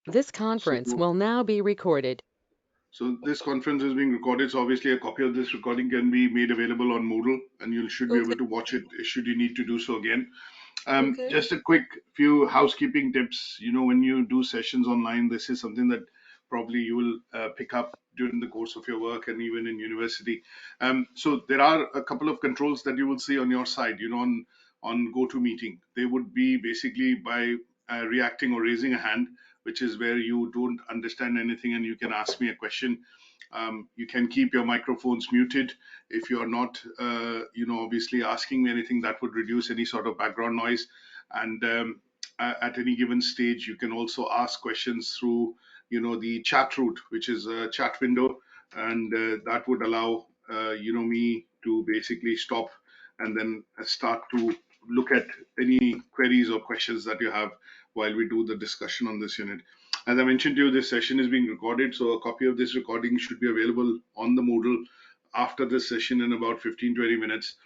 This conference will now be recorded. So this conference is being recorded. So obviously a copy of this recording can be made available on Moodle, and you should be Okay. able to watch it should you need to do so again. Okay. Just a quick few housekeeping tips. When you do sessions online, this is something that probably you will pick up during the course of your work and even in university. So there are a couple of controls that you will see on your side. On GoToMeeting, they would be basically by reacting or raising a hand, which is where you don't understand anything and you can ask me a question. You can keep your microphones muted if you're not, obviously asking me anything that would reduce any sort of background noise. And at any given stage, you can also ask questions through, the chat route, which is a chat window, and that would allow, me to basically stop and then start to look at any queries or questions that you have while we do the discussion on this unit. As I mentioned to you, this session is being recorded, so a copy of this recording should be available on the Moodle after this session in about 15-20 minutes.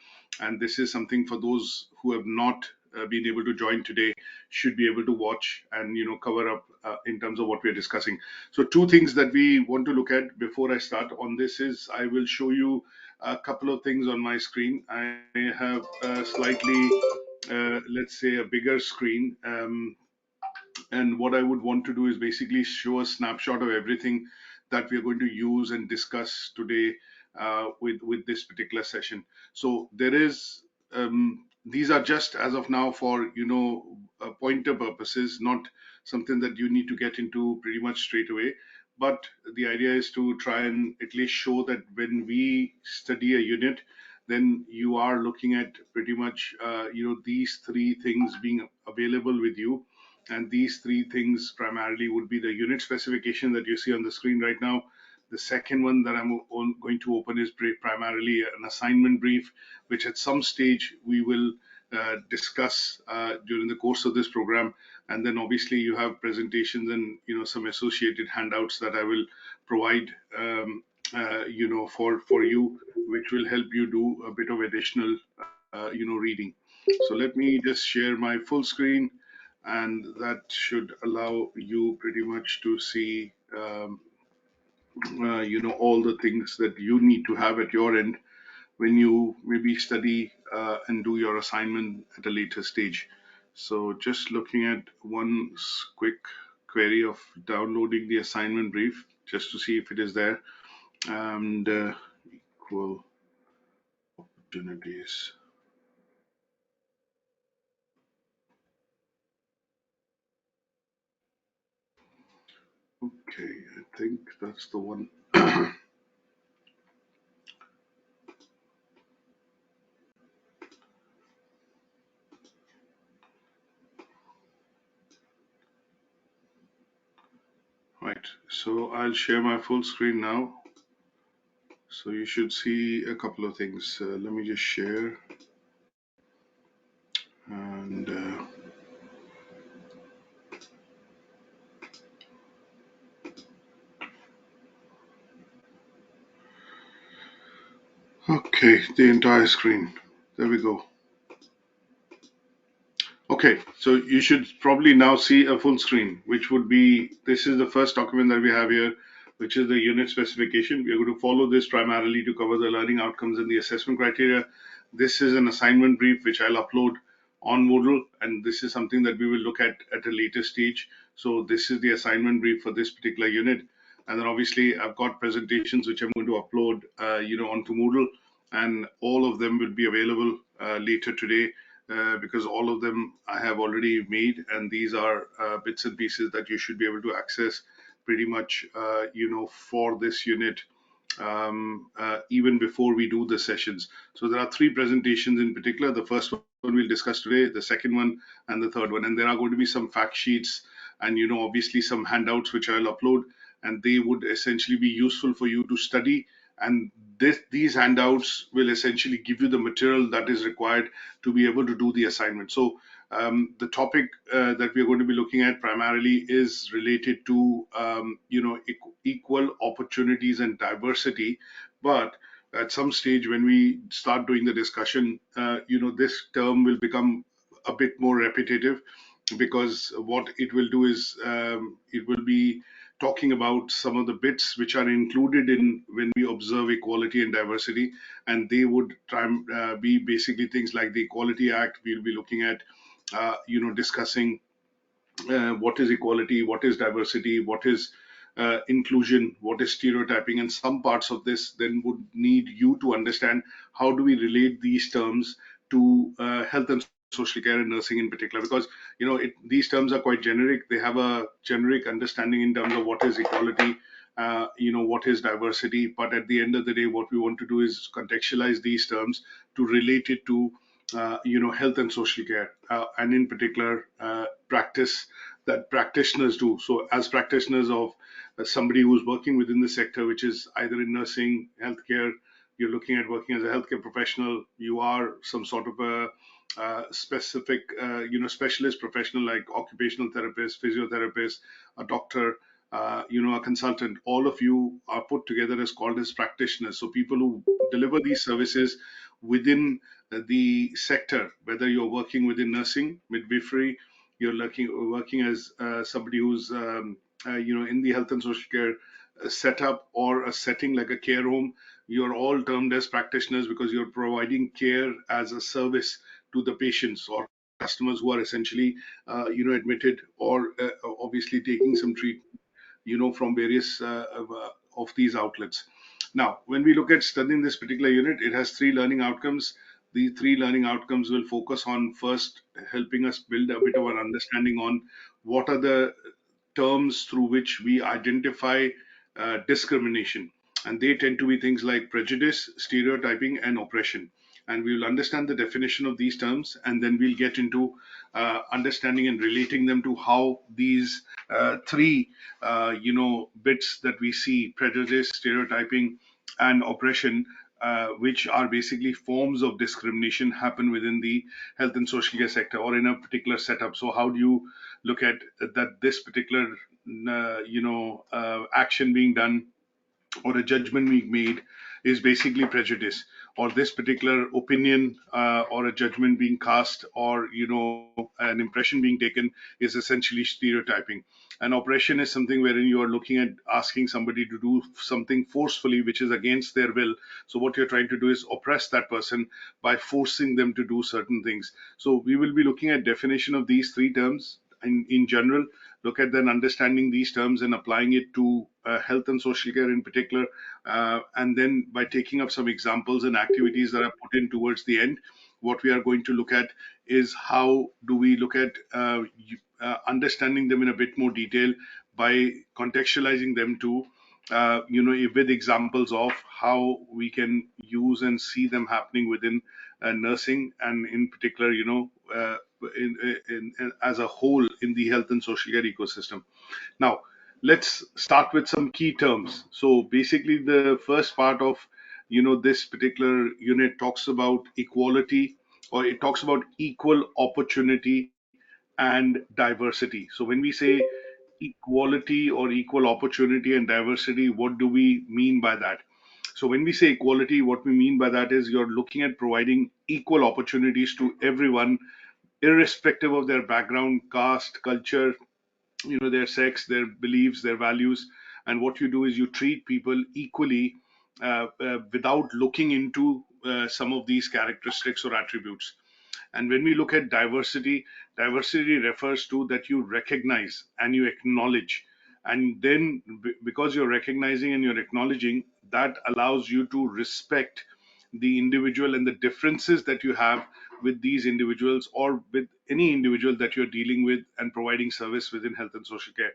And this is something for those who have not been able to join today should be able to watch and cover up in terms of what we're discussing. So two things that we want to look at before I start on this is I will show you a couple of things on my screen. I have a slightly let's say a bigger screen, and what I would want to do is basically show a snapshot of everything that we are going to use and discuss today with this particular session. So there is these are just as of now for pointer purposes, not something that you need to get into pretty much straight away. But the idea is to try and at least show that when we study a unit, then you are looking at pretty much these three things being available with you, and these three things primarily would be the unit specification that you see on the screen right now. The second one that I'm going to open is primarily an assignment brief, which at some stage we will discuss during the course of this program. And then obviously you have presentations and some associated handouts that I will provide for you, which will help you do a bit of additional reading. So let me just share my full screen, and that should allow you pretty much to see all the things that you need to have at your end when you maybe study and do your assignment at a later stage. So just looking at one quick query of downloading the assignment brief just to see if it is there, and equal opportunities. Okay, I think that's the one. Right, so I'll share my full screen now. So you should see a couple of things. Let me just share. And okay, the entire screen. There we go. Okay, so you should probably now see a full screen, which would be, this is the first document that we have here, which is the unit specification. We are going to follow this primarily to cover the learning outcomes and the assessment criteria. This is an assignment brief, which I'll upload on Moodle, and this is something that we will look at a later stage. So this is the assignment brief for this particular unit. And then obviously I've got presentations which I'm going to upload, onto Moodle, and all of them will be available later today, because all of them I have already made, and these are bits and pieces that you should be able to access pretty much, for this unit, even before we do the sessions. So there are three presentations in particular. The first one we'll discuss today, the second one, and the third one. And there are going to be some fact sheets and, obviously some handouts which I'll upload, and they would essentially be useful for you to study. And these handouts will essentially give you the material that is required to be able to do the assignment. So the topic that we are going to be looking at primarily is related to equal opportunities and diversity. But at some stage when we start doing the discussion, this term will become a bit more repetitive, because what it will do is it will be talking about some of the bits which are included in when we observe equality and diversity, and they would try and be basically things like the Equality Act. We'll be looking at discussing what is equality, what is diversity, what is inclusion, what is stereotyping, and some parts of this then would need you to understand how do we relate these terms to health and social care and nursing in particular, because these terms are quite generic. They have a generic understanding in terms of what is equality, what is diversity, but at the end of the day, what we want to do is contextualize these terms to relate it to health and social care, and in particular practice that practitioners do. So as practitioners of somebody who's working within the sector, which is either in nursing, healthcare, you're looking at working as a healthcare professional, you are some sort of a specific specialist professional like occupational therapist, physiotherapist, a doctor, a consultant. All of you are put together as called as practitioners. So people who deliver these services within the sector, whether you're working within nursing, midwifery, you're working as somebody who's in the health and social care setup or a setting like a care home. You're all termed as practitioners because you're providing care as a service to the patients or customers who are essentially admitted or obviously taking some treatment from various of these outlets. Now, when we look at studying this particular unit, it has three learning outcomes. The three learning outcomes will focus on first helping us build a bit of an understanding on what are the terms through which we identify discrimination. And they tend to be things like prejudice, stereotyping, and oppression. And we will understand the definition of these terms, and then we'll get into understanding and relating them to how these three, bits that we see: prejudice, stereotyping, and oppression, which are basically forms of discrimination, happen within the health and social care sector or in a particular setup. So, how do you look at that? This particular, action being done or a judgment being made is basically prejudice, or this particular opinion or a judgment being cast, or an impression being taken is essentially stereotyping. And oppression is something wherein you are looking at asking somebody to do something forcefully which is against their will. So what you're trying to do is oppress that person by forcing them to do certain things. So we will be looking at definition of these three terms in general, look at then understanding these terms and applying it to health and social care in particular, and then by taking up some examples and activities that are put in towards the end, what we are going to look at is how do we look at understanding them in a bit more detail by contextualizing them to with examples of how we can use and see them happening within nursing, and in particular as a whole in the health and social care ecosystem. Now, let's start with some key terms. So basically, the first part of this particular unit talks about equality, or it talks about equal opportunity and diversity. So when we say equality or equal opportunity and diversity, what do we mean by that? So when we say equality, what we mean by that is you're looking at providing equal opportunities to everyone, irrespective of their background, caste, culture, their sex, their beliefs, their values. And what you do is you treat people equally without looking into some of these characteristics or attributes. And when we look at diversity, diversity refers to that you recognize and you acknowledge. And then, because you're recognizing and you're acknowledging, that allows you to respect the individual and the differences that you have with these individuals or with any individual that you're dealing with and providing service within health and social care.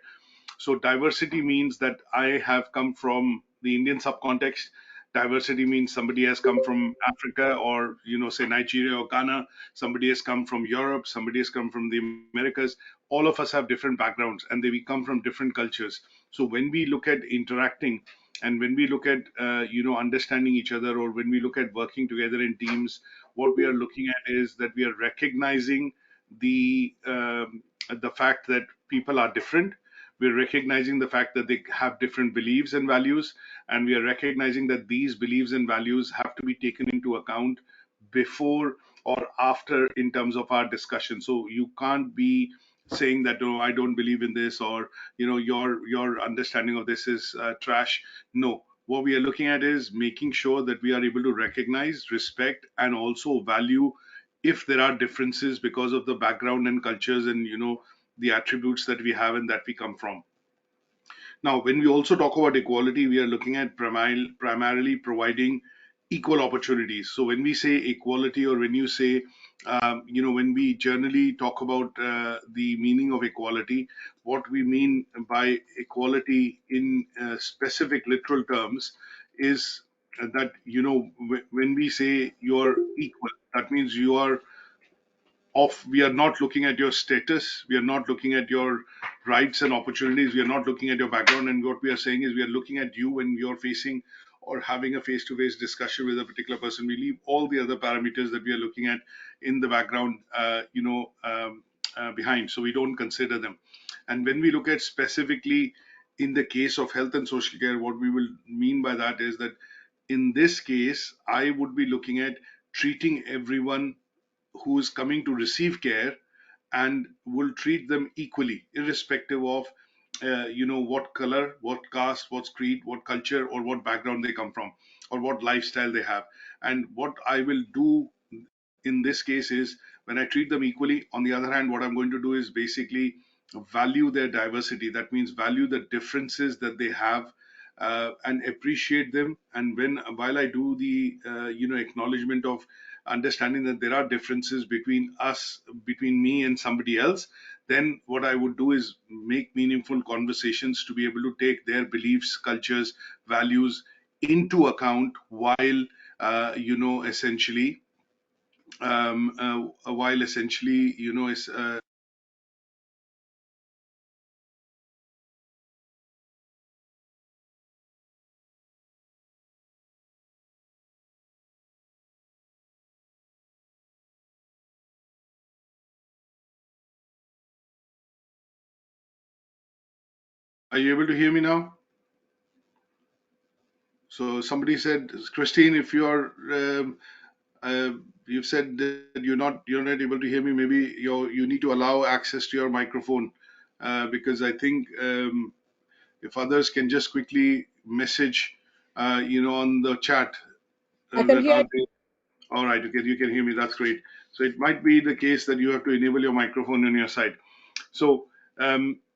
So diversity means that I have come from the Indian subcontext. Diversity means somebody has come from Africa, or say Nigeria or Ghana. Somebody has come from Europe. Somebody has come from the Americas. All of us have different backgrounds, and we come from different cultures. So when we look at interacting, and when we look at understanding each other, or when we look at working together in teams, what we are looking at is that we are recognizing the the fact that people are different. We're recognizing the fact that they have different beliefs and values, and we are recognizing that these beliefs and values have to be taken into account before or after in terms of our discussion. So you can't be saying that, oh, I don't believe in this, or your understanding of this is trash. No, what we are looking at is making sure that we are able to recognize, respect, and also value if there are differences because of the background and cultures and the attributes that we have and that we come from. Now, when we also talk about equality, we are looking at primarily providing equal opportunities. So when we say equality, or when you say, when we generally talk about the meaning of equality, what we mean by equality in specific literal terms is that, when we say you're equal, that means you are we are not looking at your status, we are not looking at your rights and opportunities, we are not looking at your background, and what we are saying is we are looking at you when you're facing or having a face-to-face discussion with a particular person. We leave all the other parameters that we are looking at in the background behind, so we don't consider them. And when we look at specifically in the case of health and social care, what we will mean by that is that in this case I would be looking at treating everyone who is coming to receive care, and will treat them equally, irrespective of what color, what caste, what creed, what culture, or what background they come from, or what lifestyle they have. And what I will do in this case is, when I treat them equally, on the other hand, what I'm going to do is basically value their diversity. That means value the differences that they have, and appreciate them. And while I do the acknowledgement of understanding that there are differences between us, between me and somebody else, then what I would do is make meaningful conversations to be able to take their beliefs, cultures, values into account, while essentially is are you able to hear me now? So somebody said, Christine, if you've said that you're not able to hear me, maybe you need to allow access to your microphone, because I think if others can just quickly message on the chat, I can hear. are they all right? Okay, you can hear me. That's great. So it might be the case that you have to enable your microphone on your side. So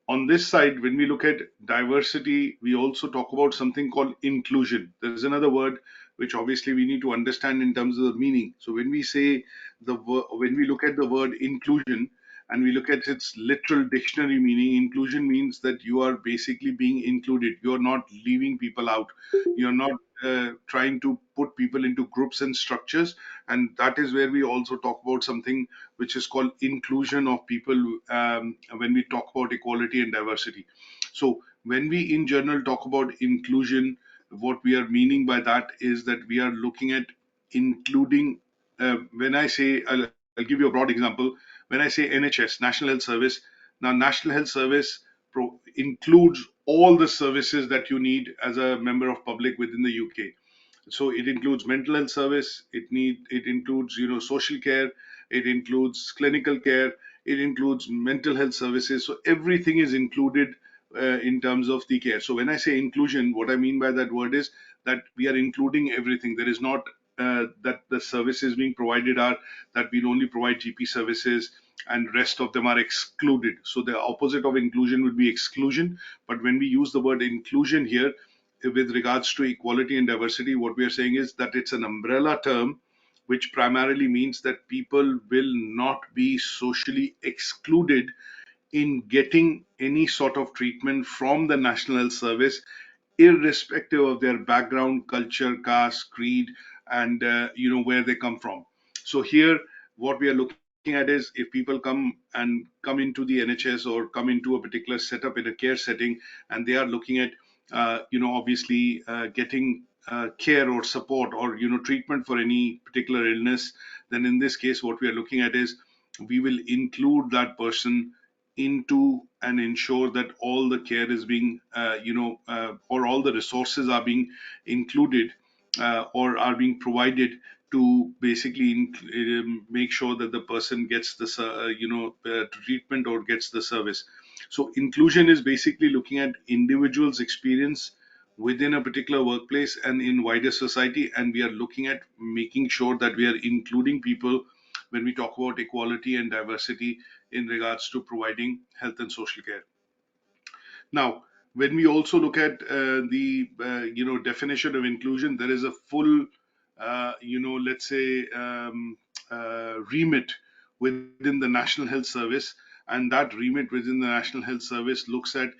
on this side, when we look at diversity, we also talk about something called inclusion. There's another word which obviously we need to understand in terms of the meaning. So when we say when we look at the word inclusion and we look at its literal dictionary meaning, inclusion means that you are basically being included. You're not leaving people out. You're not trying to put people into groups and structures. And that is where we also talk about something which is called inclusion of people, when we talk about equality and diversity. So when we in general talk about inclusion, what we are meaning by that is that we are looking at including, when I say, I'll give you a broad example. When I say NHS, National Health Service, now National Health Service includes all the services that you need as a member of public within the UK. So it includes mental health service, it includes social care, it includes clinical care, it includes mental health services. So everything is included in terms of the care. So when I say inclusion, what I mean by that word is that we are including everything. There is not that the services being provided are that we'll only provide GP services and rest of them are excluded. So the opposite of inclusion would be exclusion. But when we use the word inclusion here, with regards to equality and diversity, what we are saying is that it's an umbrella term which primarily means that people will not be socially excluded in getting any sort of treatment from the National Health Service, irrespective of their background, culture, caste, creed, and where they come from. So here, what we are looking at is, if people come into the NHS or come into a particular setup in a care setting, and they are looking at obviously getting care or support or treatment for any particular illness, then in this case, what we are looking at is we will include that person into and ensure that all the care is being, or all the resources are being included or are being provided to basically make sure that the person gets the treatment or gets the service. So inclusion is basically looking at individuals' experience within a particular workplace and in wider society, and we are looking at making sure that we are including people when we talk about equality and diversity in regards to providing health and social care. Now, when we also look at the definition of inclusion, there is a full let's say remit within the National Health Service, and that remit within the National Health Service looks at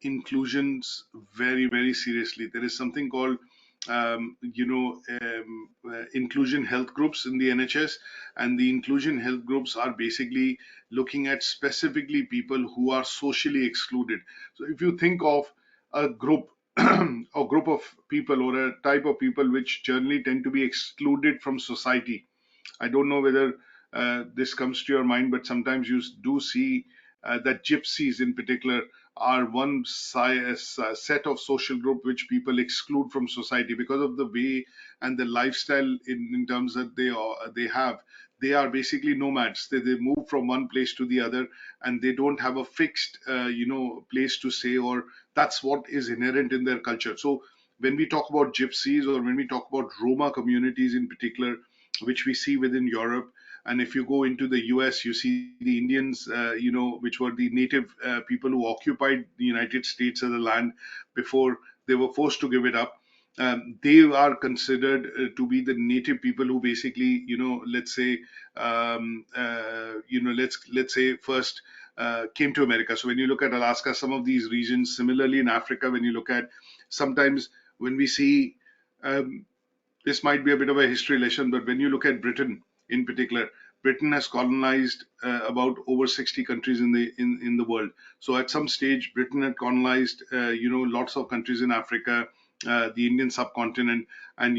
inclusions very seriously. There is something called inclusion health groups in the NHS, and the inclusion health groups are basically looking at specifically people who are socially excluded. So if you think of a group or group of people or a type of people which generally tend to be excluded from society, I don't know whether this comes to your mind, but sometimes you do see that gypsies in particular are one set of social group which people exclude from society because of the way and the lifestyle in terms that they have. They are basically nomads. They move from one place to the other, and they don't have a fixed place to stay, or that's what is inherent in their culture. So when we talk about gypsies or when we talk about Roma communities in particular, which we see within Europe. And if you go into the US, you see the Indians, which were the native people who occupied the United States as a land before they were forced to give it up. They are considered to be the native people who basically, let's say, let's say first came to America. So when you look at Alaska, some of these regions, similarly in Africa, when you look at sometimes when we see this might be a bit of a history lesson, but when you look at Britain in particular, Britain has colonized about over 60 countries in the world. So at some stage, Britain had colonized lots of countries in Africa, the Indian subcontinent, and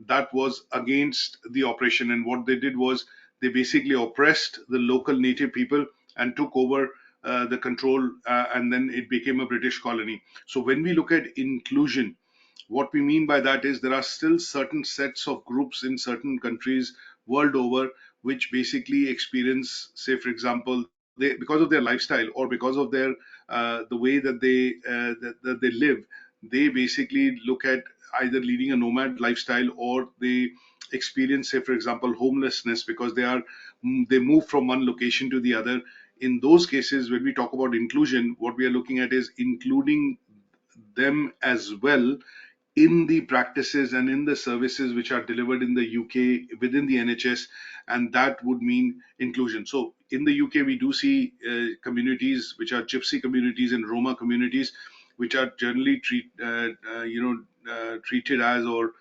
that was against the oppression. And what they did was they basically oppressed the local native people and took over the control, and then it became a British colony. So when we look at inclusion, what we mean by that is there are still certain sets of groups in certain countries world over which basically experience, say, for example, because of their lifestyle or because of their the way that that they live, they basically look at either leading a nomad lifestyle or they experience, say, for example, homelessness because they move from one location to the other. In those cases, when we talk about inclusion, what we are looking at is including them as well in the practices and in the services which are delivered in the UK within the NHS, and that would mean inclusion. So in the UK, we do see communities which are Gypsy communities and Roma communities, which are generally treated as, or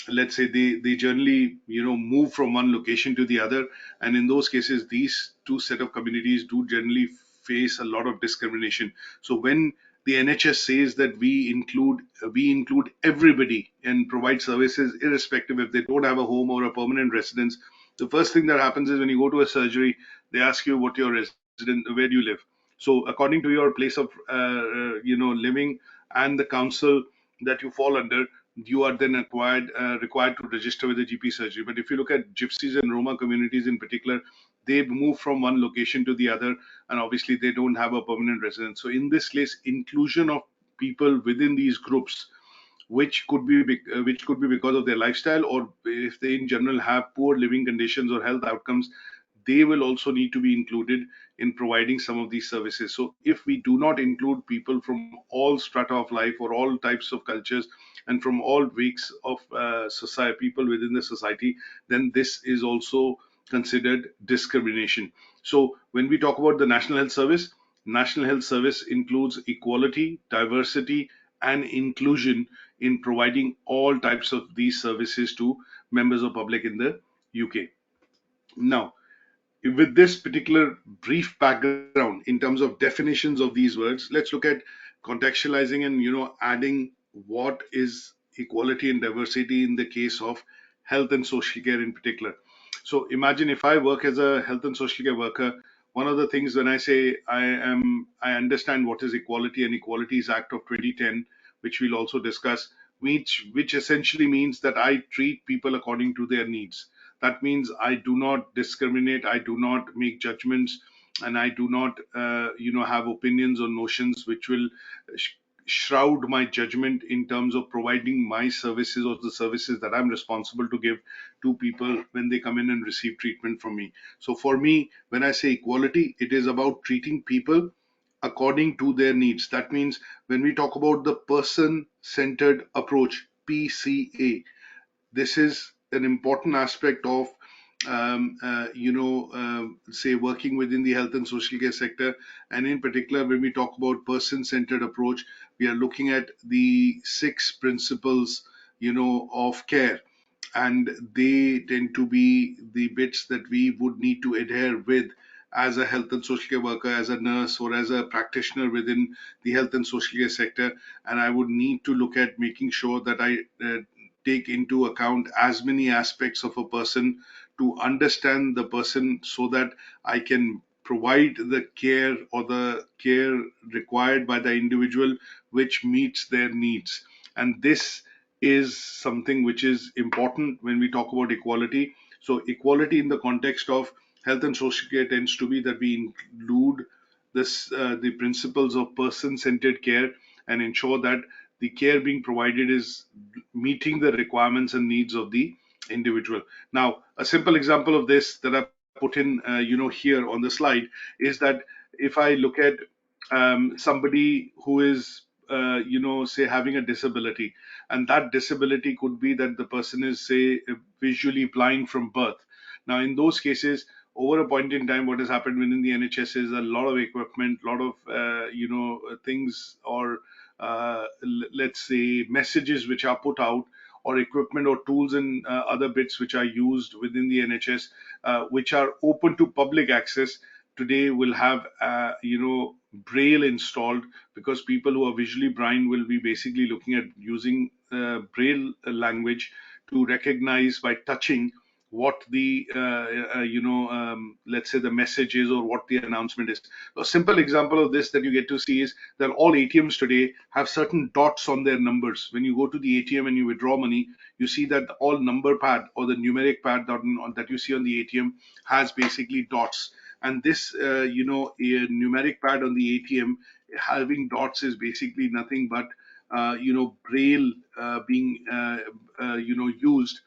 let's say they generally move from one location to the other, and in those cases, these two set of communities do generally face a lot of discrimination. So when the NHS says that we include everybody and provide services irrespective if they don't have a home or a permanent residence. The first thing that happens is when you go to a surgery, they ask you what your resident, where do you live. So according to your place of living and the council that you fall under, you are then required to register with the GP surgery. But if you look at Gypsies and Roma communities in particular, they move from one location to the other, and obviously they don't have a permanent residence. So in this case, inclusion of people within these groups, which could be because of their lifestyle, or if they in general have poor living conditions or health outcomes, they will also need to be included in providing some of these services. So if we do not include people from all strata of life or all types of cultures and from all weeks of society, people within the society, then this is also considered discrimination. So when we talk about the National Health Service includes equality, diversity, and inclusion in providing all types of these services to members of public in the UK. Now, with this particular brief background in terms of definitions of these words, let's look at contextualizing and adding what is equality and diversity in the case of health and social care in particular. So imagine if I work as a health and social care worker, one of the things when I say I understand what is equality, and Equalities Act of 2010, which we'll also discuss. which essentially means that I treat people according to their needs. That means I do not discriminate, I do not make judgments, and I do not, have opinions or notions which will sh- shroud my judgment in terms of providing my services or the services that I'm responsible to give to people when they come in and receive treatment from me. So for me, when I say equality, it is about treating people according to their needs. That means when we talk about the person centered approach, PCA, this is an important aspect of say working within the health and social care sector. And in particular, when we talk about person centered approach, we are looking at the six principles of care, and they tend to be the bits that we would need to adhere with as a health and social care worker, as a nurse, or as a practitioner within the health and social care sector. And I would need to look at making sure that I take into account as many aspects of a person to understand the person so that I can provide the care or the care required by the individual which meets their needs. And this is something which is important when we talk about equality. So, equality in the context of health and social care tends to be that we include the principles of person-centered care and ensure that the care being provided is meeting the requirements and needs of the individual. Now, a simple example of this that I put in, here on the slide is that if I look at somebody who is, say having a disability, and that disability could be that the person is, say, visually blind from birth. Now, in those cases, over a point in time, what has happened within the NHS is a lot of equipment, a lot of things, or let's say messages which are put out, or equipment or tools and other bits which are used within the NHS, which are open to public access today, will have braille installed, because people who are visually blind will be basically looking at using braille language to recognize by touching what the let's say the message is, or what the announcement is. A simple example of this that you get to see is that all ATMs today have certain dots on their numbers. When you go to the ATM and you withdraw money, you see that all number pad or the numeric pad that you see on the ATM has basically dots. And this a numeric pad on the ATM having dots is basically nothing but braille being used,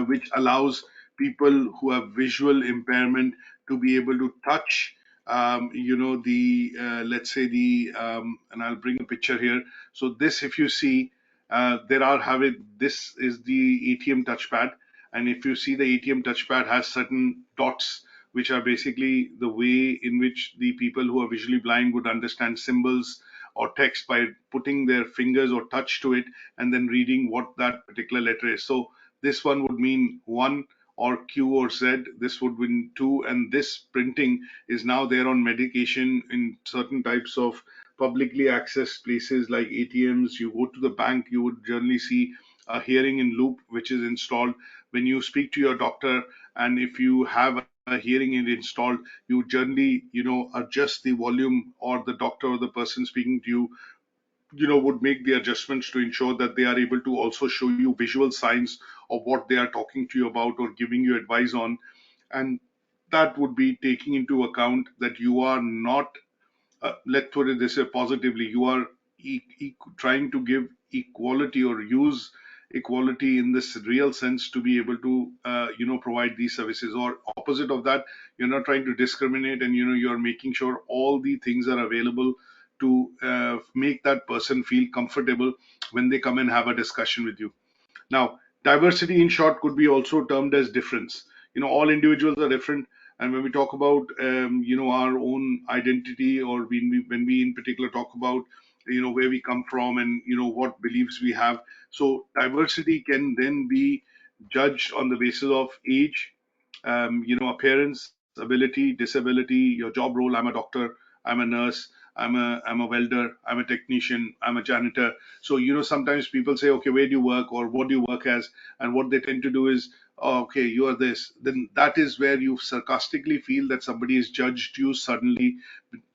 which allows people who have visual impairment to be able to touch, the let's say the and I'll bring a picture here. So this, if you see, this is the ATM touchpad, and if you see, the ATM touchpad has certain dots, which are basically the way in which the people who are visually blind would understand symbols or text by putting their fingers or touch to it and then reading what that particular letter is. So this one would mean 1, or Q or Z. This would mean 2. And this printing is now there on medication in certain types of publicly accessed places like ATMs. You go to the bank, you would generally see a hearing in loop which is installed. When you speak to your doctor, and if you have a hearing aid installed, you generally adjust the volume, or the doctor or the person speaking to you would make the adjustments to ensure that they are able to also show you visual signs of what they are talking to you about or giving you advice on. And that would be taking into account that you are not, let's put it this way positively, you are trying to give equality or use equality in this real sense to be able to provide these services. Or opposite of that, you're not trying to discriminate, and you're making sure all the things are available to make that person feel comfortable when they come and have a discussion with you. Now, diversity in short could be also termed as difference. All individuals are different, and when we talk about our own identity, or when we in particular talk about where we come from, and what beliefs we have. So diversity can then be judged on the basis of age, appearance, ability, disability, your job role. I'm a doctor, I'm a nurse, I'm a welder, I'm a technician, I'm a janitor. So sometimes people say, okay, where do you work or what do you work as? And what they tend to do is, oh, okay, you are this. Then that is where you sarcastically feel that somebody has judged you suddenly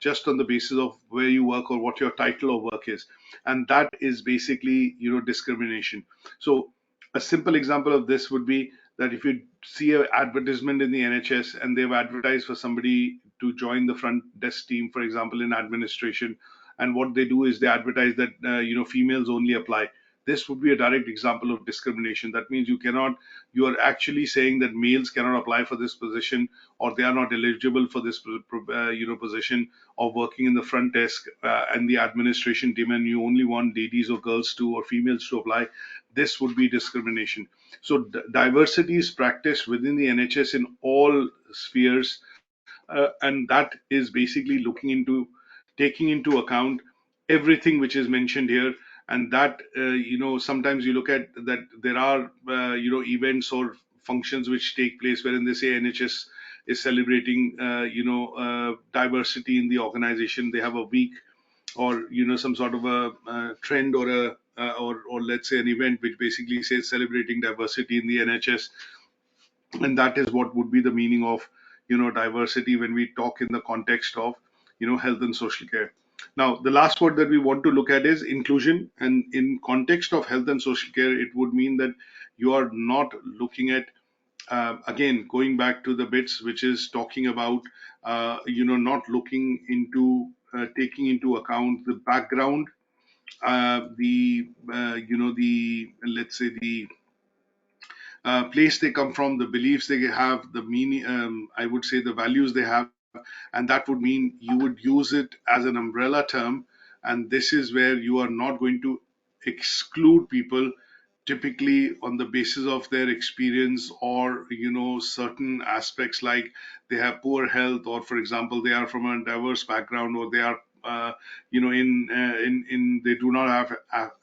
just on the basis of where you work or what your title of work is. And that is basically discrimination. So a simple example of this would be that if you see an advertisement in the NHS and they've advertised for somebody to join the front desk team, for example, in administration, and what they do is they advertise that females only apply. This would be a direct example of discrimination. That means you are actually saying that males cannot apply for this position, or they are not eligible for this position of working in the front desk and the administration team, and you only want ladies or girls to or females to apply. This would be discrimination. So diversity is practiced within the NHS in all spheres, and that is basically looking into taking into account everything which is mentioned here. And that sometimes you look at that there are events or functions which take place wherein they say NHS is celebrating diversity in the organization. They have a week or some sort of a trend or a or let's say an event which basically says celebrating diversity in the NHS. And that is what would be the meaning of diversity when we talk in the context of health and social care. Now the last word that we want to look at is inclusion, and in context of health and social care it would mean that you are not looking at again going back to the bits which is talking about not looking into taking into account the background, the the, let's say, the place they come from, the beliefs they have, the meaning, I would say the values they have, and that would mean you would use it as an umbrella term. And this is where you are not going to exclude people typically on the basis of their experience or certain aspects like they have poor health, or for example they are from a diverse background, or they are in they do not have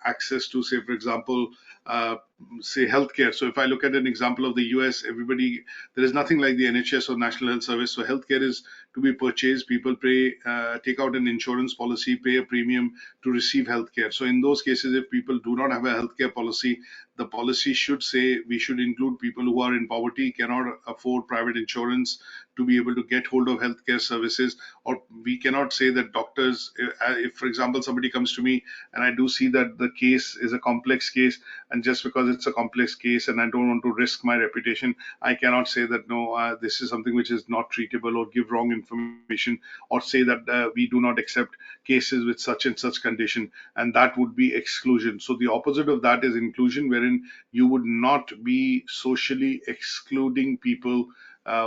access to, say for example, uh, say healthcare. So if I look at an example of the US, everybody, there is nothing like the NHS or National Health Service. So healthcare is to be purchased. People pay, take out an insurance policy, pay a premium to receive healthcare. So in those cases, if people do not have a healthcare policy, the policy should say we should include people who are in poverty, cannot afford private insurance to be able to get hold of healthcare services. Or we cannot say that doctors, if for example somebody comes to me and I do see that the case is a complex case, and just because it's a complex case and I don't want to risk my reputation, I cannot say that no, this is something which is not treatable, or give wrong information, or say that we do not accept cases with such and such condition, and that would be exclusion. So the opposite of that is inclusion, wherein you would not be socially excluding people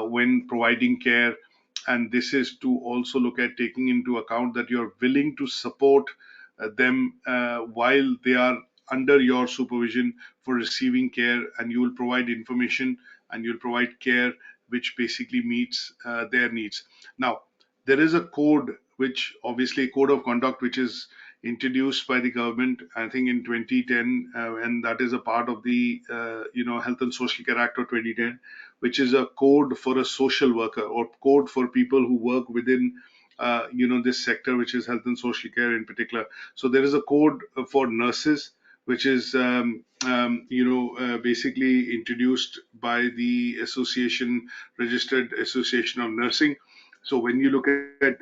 when providing care. And this is to also look at taking into account that you're willing to support them while they are under your supervision for receiving care, and you will provide information and you'll provide care which basically meets their needs. Now there is a code, which obviously code of conduct, which is introduced by the government, I think in 2010, and that is a part of the Health and Social Care Act of 2010, which is a code for a social worker, or code for people who work within this sector, which is health and social care in particular. So there is a code for nurses, which is basically introduced by the association, registered association of nursing. So when you look at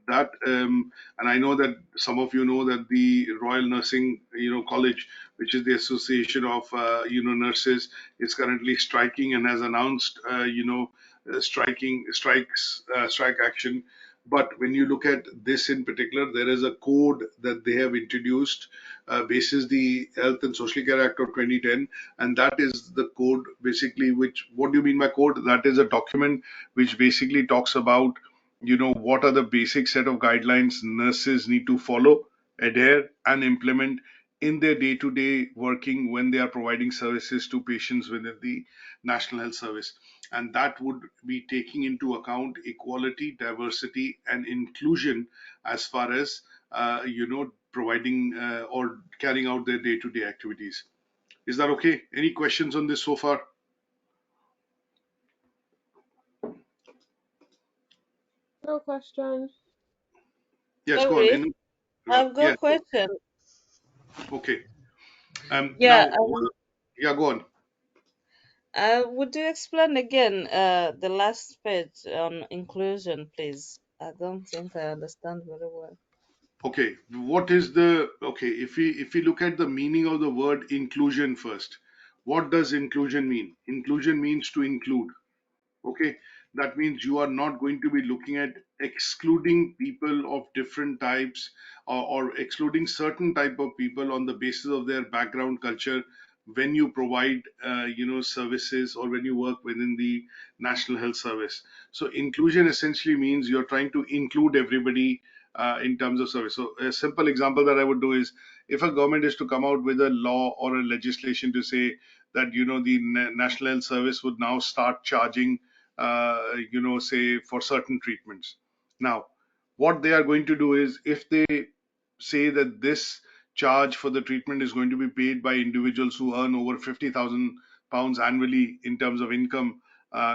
that, and I know that some of you know that the Royal Nursing College, which is the association of nurses, is currently striking and has announced strike action. But when you look at this in particular, there is a code that they have introduced basis the Health and Social Care Act of 2010, and that is the code basically. Which, what do you mean by code? That is a document which basically talks about what are the basic set of guidelines nurses need to follow, adhere, and implement in their day-to-day working when they are providing services to patients within the National Health Service. And that would be taking into account equality, diversity, and inclusion as far as providing or carrying out their day-to-day activities. Is that okay? Any questions on this so far? No question. Yes, go on. Sorry, I've got Yeah, a question. okay. Yeah, Now, yeah, go on. would you explain again the last page on inclusion, please? I don't think I understand very well. Okay, what is the okay? If we look at the meaning of the word inclusion first, what does inclusion mean? Inclusion means to include. Okay, that means you are not going to be looking at excluding people of different types, or excluding certain type of people on the basis of their background culture when you provide services, or when you work within the national health service. So inclusion essentially means you're trying to include everybody in terms of service. So a simple example that I would do is, if a government is to come out with a law or a legislation to say that the national health service would now start charging say for certain treatments. Now, what they are going to do is, if they say that this charge for the treatment is going to be paid by individuals who earn over £50,000 annually in terms of income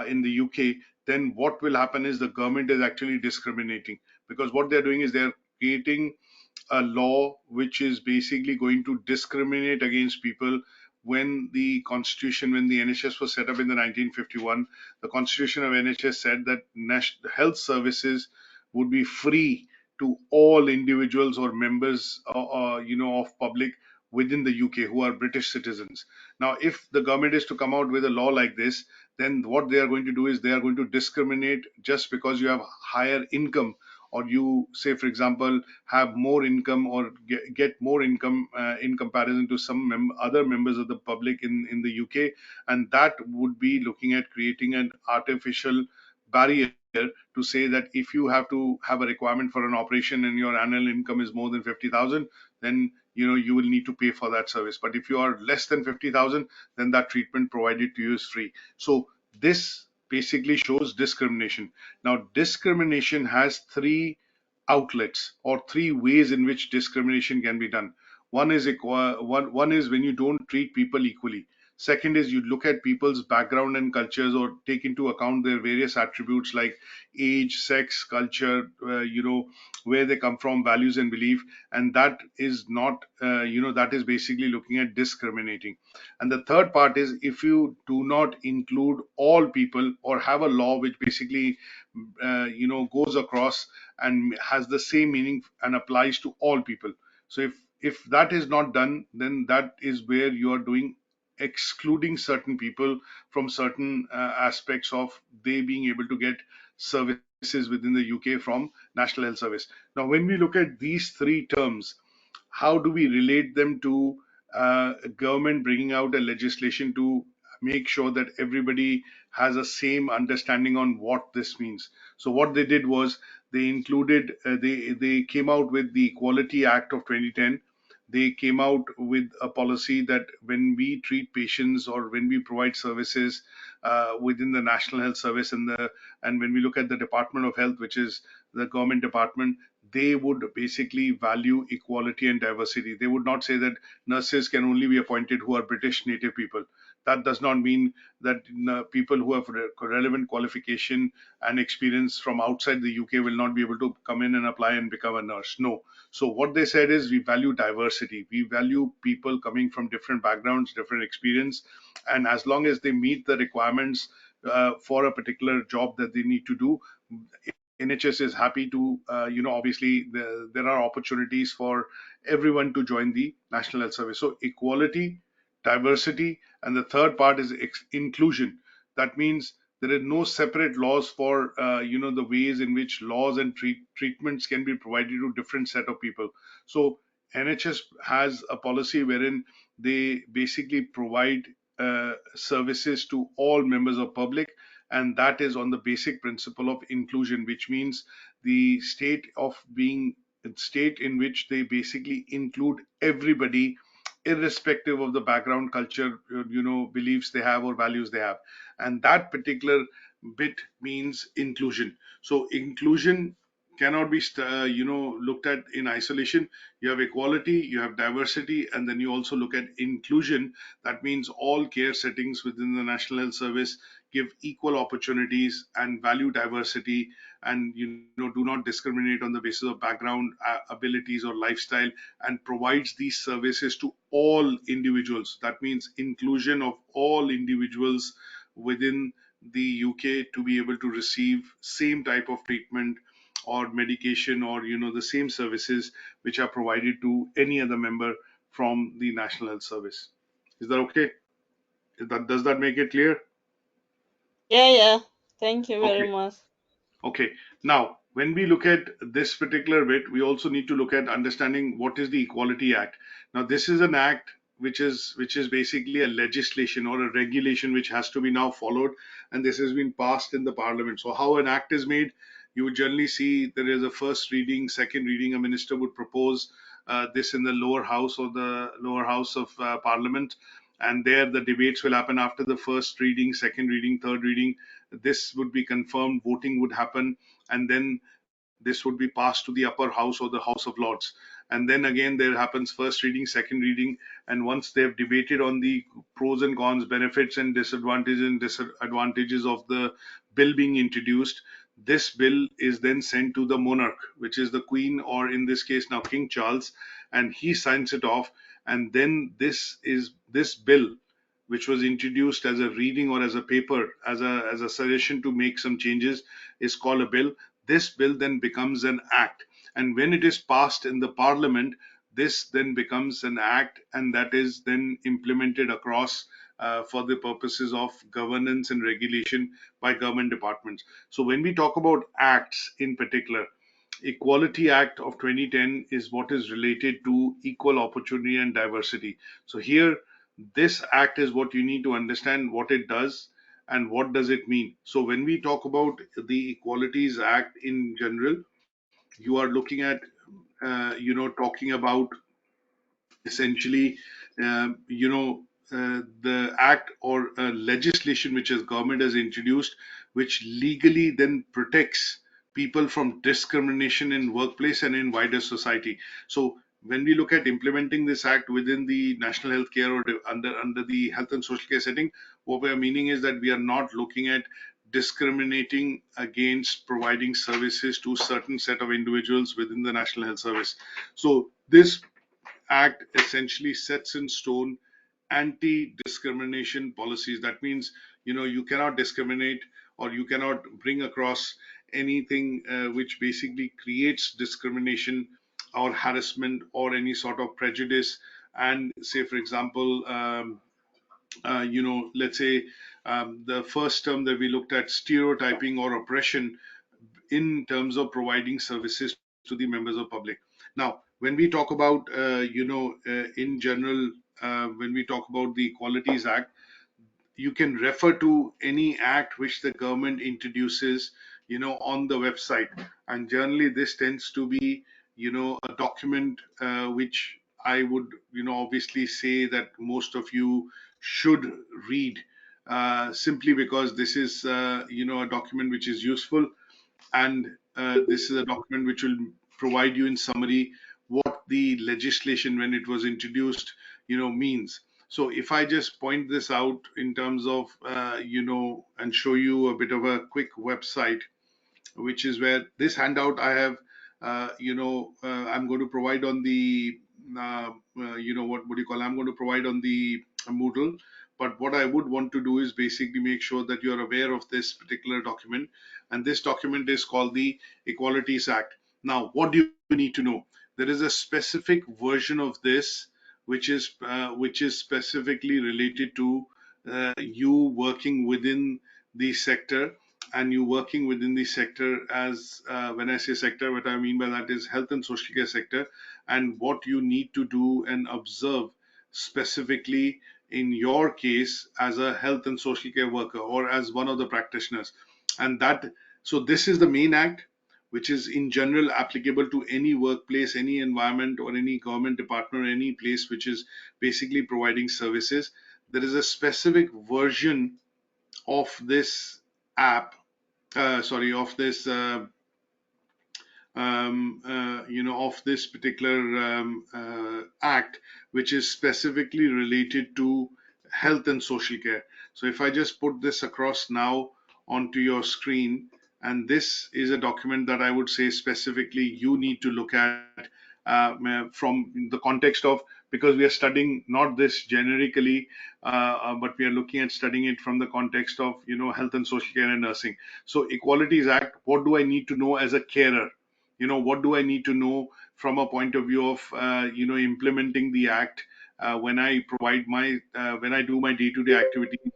in the UK, then what will happen is the government is actually discriminating, because what they're doing is they're creating a law which is basically going to discriminate against people. When the NHS was set up in the 1951, the constitution of NHS said that national health services would be free to all individuals or members of public within the UK who are British citizens. Now, if the government is to come out with a law like this, then what they are going to do is they are going to discriminate just because you have higher income, or you say, for example, have more income, or get more income in comparison to some other members of the public in the UK. And that would be looking at creating an artificial barrier to say that if you have to have a requirement for an operation and your annual income is more than 50,000, then you will need to pay for that service. But if you are less than 50,000, then that treatment provided to you is free. So this basically shows discrimination. Now, discrimination has three outlets, or three ways in which discrimination can be done. One is when you don't treat people equally. Second is you look at people's background and cultures, or take into account their various attributes like age, sex, culture, where they come from, values and belief. And that is not, that is basically looking at discriminating. And the third part is, if you do not include all people, or have a law which basically goes across and has the same meaning and applies to all people. So if that is not done, then that is where you are doing excluding certain people from certain aspects of they being able to get services within the UK from National Health Service. Now, when we look at these three terms, how do we relate them to government bringing out a legislation to make sure that everybody has a same understanding on what this means? So what they did was, they came out with the Equality Act of 2010. They came out with a policy that when we treat patients, or when we provide services within the National Health Service, and when we look at the Department of Health, which is the government department, they would basically value equality and diversity. They would not say that nurses can only be appointed who are British native people. That does not mean that people who have relevant qualification and experience from outside the UK will not be able to come in and apply and become a nurse. No. So what they said is, we value diversity. We value people coming from different backgrounds, different experience, and as long as they meet the requirements for a particular job that they need to do, NHS is happy to, obviously there are opportunities for everyone to join the National Health Service. So equality, diversity, and the third part is inclusion. That means there are no separate laws for, the ways in which laws and treatments can be provided to different set of people. So NHS has a policy wherein they basically provide services to all members of public, and that is on the basic principle of inclusion, which means the state in which they basically include everybody, irrespective of the background, culture, beliefs they have or values they have. And that particular bit means inclusion. So inclusion cannot be looked at in isolation. You have equality, you have diversity, and then you also look at inclusion. That means all care settings within the National Health Service give equal opportunities and value diversity, and do not discriminate on the basis of background, abilities, or lifestyle, and provides these services to all individuals. That means inclusion of all individuals within the UK to be able to receive same type of treatment or medication, or the same services which are provided to any other member from the National Health Service. Is that okay? Does that make it clear? Yeah. Thank you very Okay. much. Okay. Now, when we look at this particular bit, we also need to look at understanding what is the Equality Act. Now, this is an act which is basically a legislation or a regulation which has to be now followed, and this has been passed in the Parliament. So, how an act is made, you would generally see there is a first reading, second reading. A minister would propose this in the lower house or the lower house of Parliament, and there the debates will happen after the first reading, second reading, third reading. This would be confirmed, voting would happen, and then this would be passed to the upper house or the House of Lords. And then again, there happens first reading, second reading, and once they have debated on the pros and cons, benefits and disadvantages of the bill being introduced, this bill is then sent to the monarch, which is the Queen, or in this case now King Charles, and he signs it off. And then this bill, which was introduced as a reading or as a paper, as a suggestion to make some changes, is called a bill. This bill then becomes an act, and when it is passed in the Parliament, this then becomes an act, and that is then implemented across for the purposes of governance and regulation by government departments. So when we talk about acts in particular, Equality Act of 2010 is what is related to equal opportunity and diversity. So here, this act is what you need to understand what it does and what does it mean. So when we talk about the Equalities Act in general, you are looking at talking about essentially the act or legislation which is government has introduced, which legally then protects people from discrimination in workplace and in wider society. So when we look at implementing this act within the national health care or under the health and social care setting, what we are meaning is that we are not looking at discriminating against providing services to certain set of individuals within the national health service. So this act essentially sets in stone anti-discrimination policies. That means you cannot discriminate, or you cannot bring across anything which basically creates discrimination or harassment or any sort of prejudice. And say, for example, let's say the first term that we looked at, stereotyping or oppression in terms of providing services to the members of public. Now, when we talk about, in general, when we talk about the Equalities Act, you can refer to any act which the government introduces, on the website. And generally, this tends to be, a document which I would, obviously say that most of you should read, simply because this is, a document which is useful, and this is a document which will provide you in summary what the legislation when it was introduced means. So if I just point this out in terms of and show you a bit of a quick website, which is where this handout I have, I'm going to provide on the, what do you call, I'm going to provide on the Moodle. But what I would want to do is basically make sure that you're aware of this particular document. And this document is called the Equalities Act. Now, what do you need to know? There is a specific version of this which is specifically related to you working within the sector, and you working within the sector as when I say sector, what I mean by that is health and social care sector, and what you need to do and observe specifically in your case as a health and social care worker or as one of the practitioners. And that, so this is the main act which is in general applicable to any workplace, any environment, or any government department, or any place which is basically providing services. There is a specific version of this app, sorry, of this, of this particular act, which is specifically related to health and social care. So if I just put this across now onto your screen, and this is a document that I would say specifically you need to look at from the context of, because we are studying not this generically, but we are looking at studying it from the context of, health and social care and nursing. So Equalities Act, what do I need to know as a carer? What do I need to know from a point of view of, implementing the act when I provide my, when I do my day-to-day activities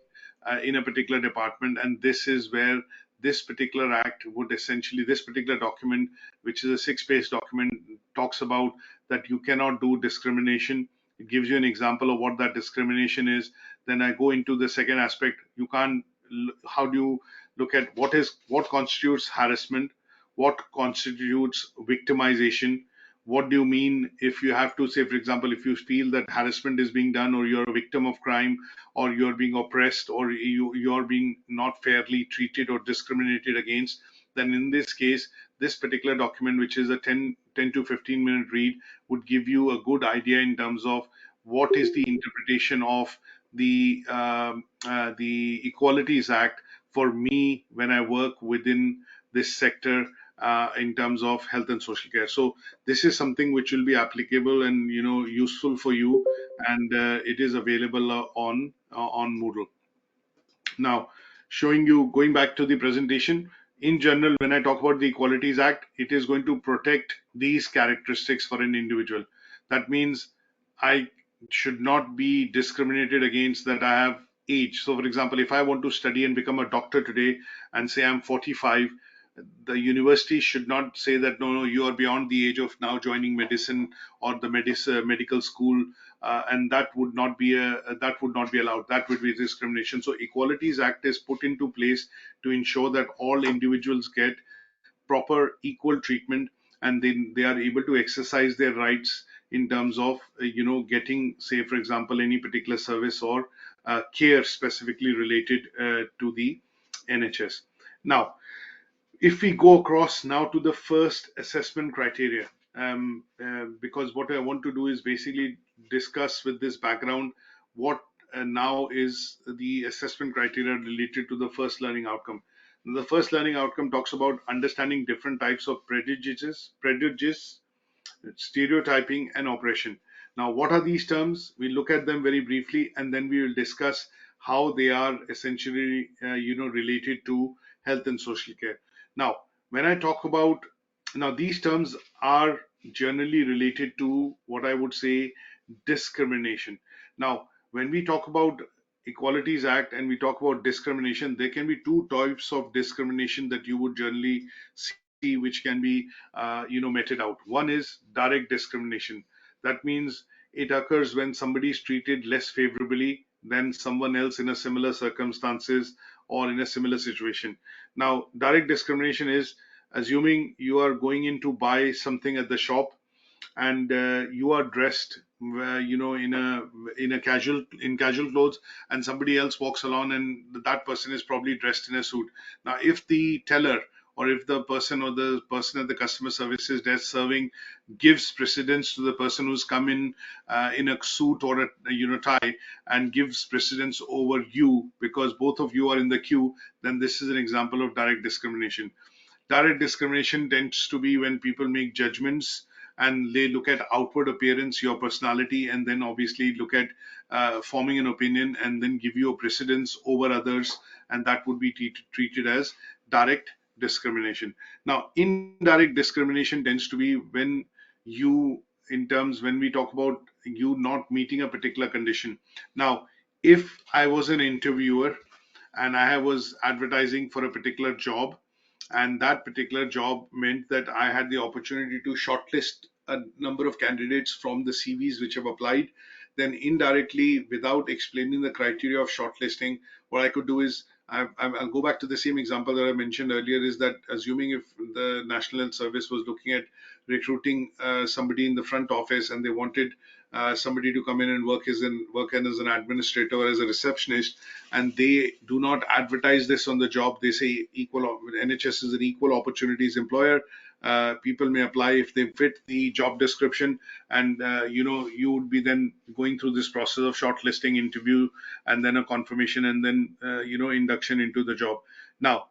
in a particular department. And this is where this particular act would essentially, this particular document, which is a 6-page document, talks about that you cannot do discrimination. It gives you an example of what that discrimination is. Then I go into the second aspect. You can't, how do you look at what constitutes harassment, what constitutes victimization, what do you mean if you have to say, for example, if you feel that harassment is being done, or you're a victim of crime, or you're being oppressed, or you're being not fairly treated or discriminated against, then in this case, this particular document, which is a 10 to 15-minute read, would give you a good idea in terms of what is the interpretation of the Equalities Act for me when I work within this sector in terms of health and social care. So this is something which will be applicable and useful for you, and it is available on Moodle. Now, showing you, going back to the presentation, in general, when I talk about the Equalities Act, it is going to protect these characteristics for an individual. That means I should not be discriminated against that I have age. So, for example, if I want to study and become a doctor today and say I'm 45, the university should not say that no, you are beyond the age of now joining medicine or the medical school, and that would not be allowed. That would be discrimination. So Equalities Act is put into place to ensure that all individuals get proper equal treatment, and then they are able to exercise their rights in terms of getting, say for example, any particular service or care specifically related to the NHS. Now, if we go across now to the first assessment criteria, because what I want to do is basically discuss with this background what now is the assessment criteria related to the first learning outcome. The first learning outcome talks about understanding different types of prejudice, stereotyping, and oppression. Now, what are these terms? We look at them very briefly, and then we will discuss how they are essentially, related to health and social care. Now, when I talk about, now these terms are generally related to what I would say discrimination. Now, when we talk about Equalities Act and we talk about discrimination, there can be two types of discrimination that you would generally see, which can be meted out. One is direct discrimination. That means it occurs when somebody is treated less favorably than someone else in a similar circumstances or in a similar situation. Now, direct discrimination is assuming you are going in to buy something at the shop, and you are dressed in casual clothes, and somebody else walks along and that person is probably dressed in a suit. Now, if the teller, or if the person at the customer services desk serving gives precedence to the person who's come in a suit or a tie, and gives precedence over you because both of you are in the queue, then this is an example of direct discrimination. Direct discrimination tends to be when people make judgments and they look at outward appearance, your personality, and then obviously look at forming an opinion and then give you a precedence over others, and that would be treated as direct discrimination. Now, indirect discrimination tends to be when when we talk about you not meeting a particular condition. Now, if I was an interviewer and I was advertising for a particular job, and that particular job meant that I had the opportunity to shortlist a number of candidates from the CVs which have applied, then indirectly, without explaining the criteria of shortlisting, what I could do is I'll go back to the same example that I mentioned earlier, is that assuming if the National Health Service was looking at recruiting somebody in the front office and they wanted somebody to come in and work as an administrator or as a receptionist, and they do not advertise this on the job. They say NHS is an equal opportunities employer. People may apply if they fit the job description, and you would be then going through this process of shortlisting, interview, and then a confirmation, and then induction into the job. Now,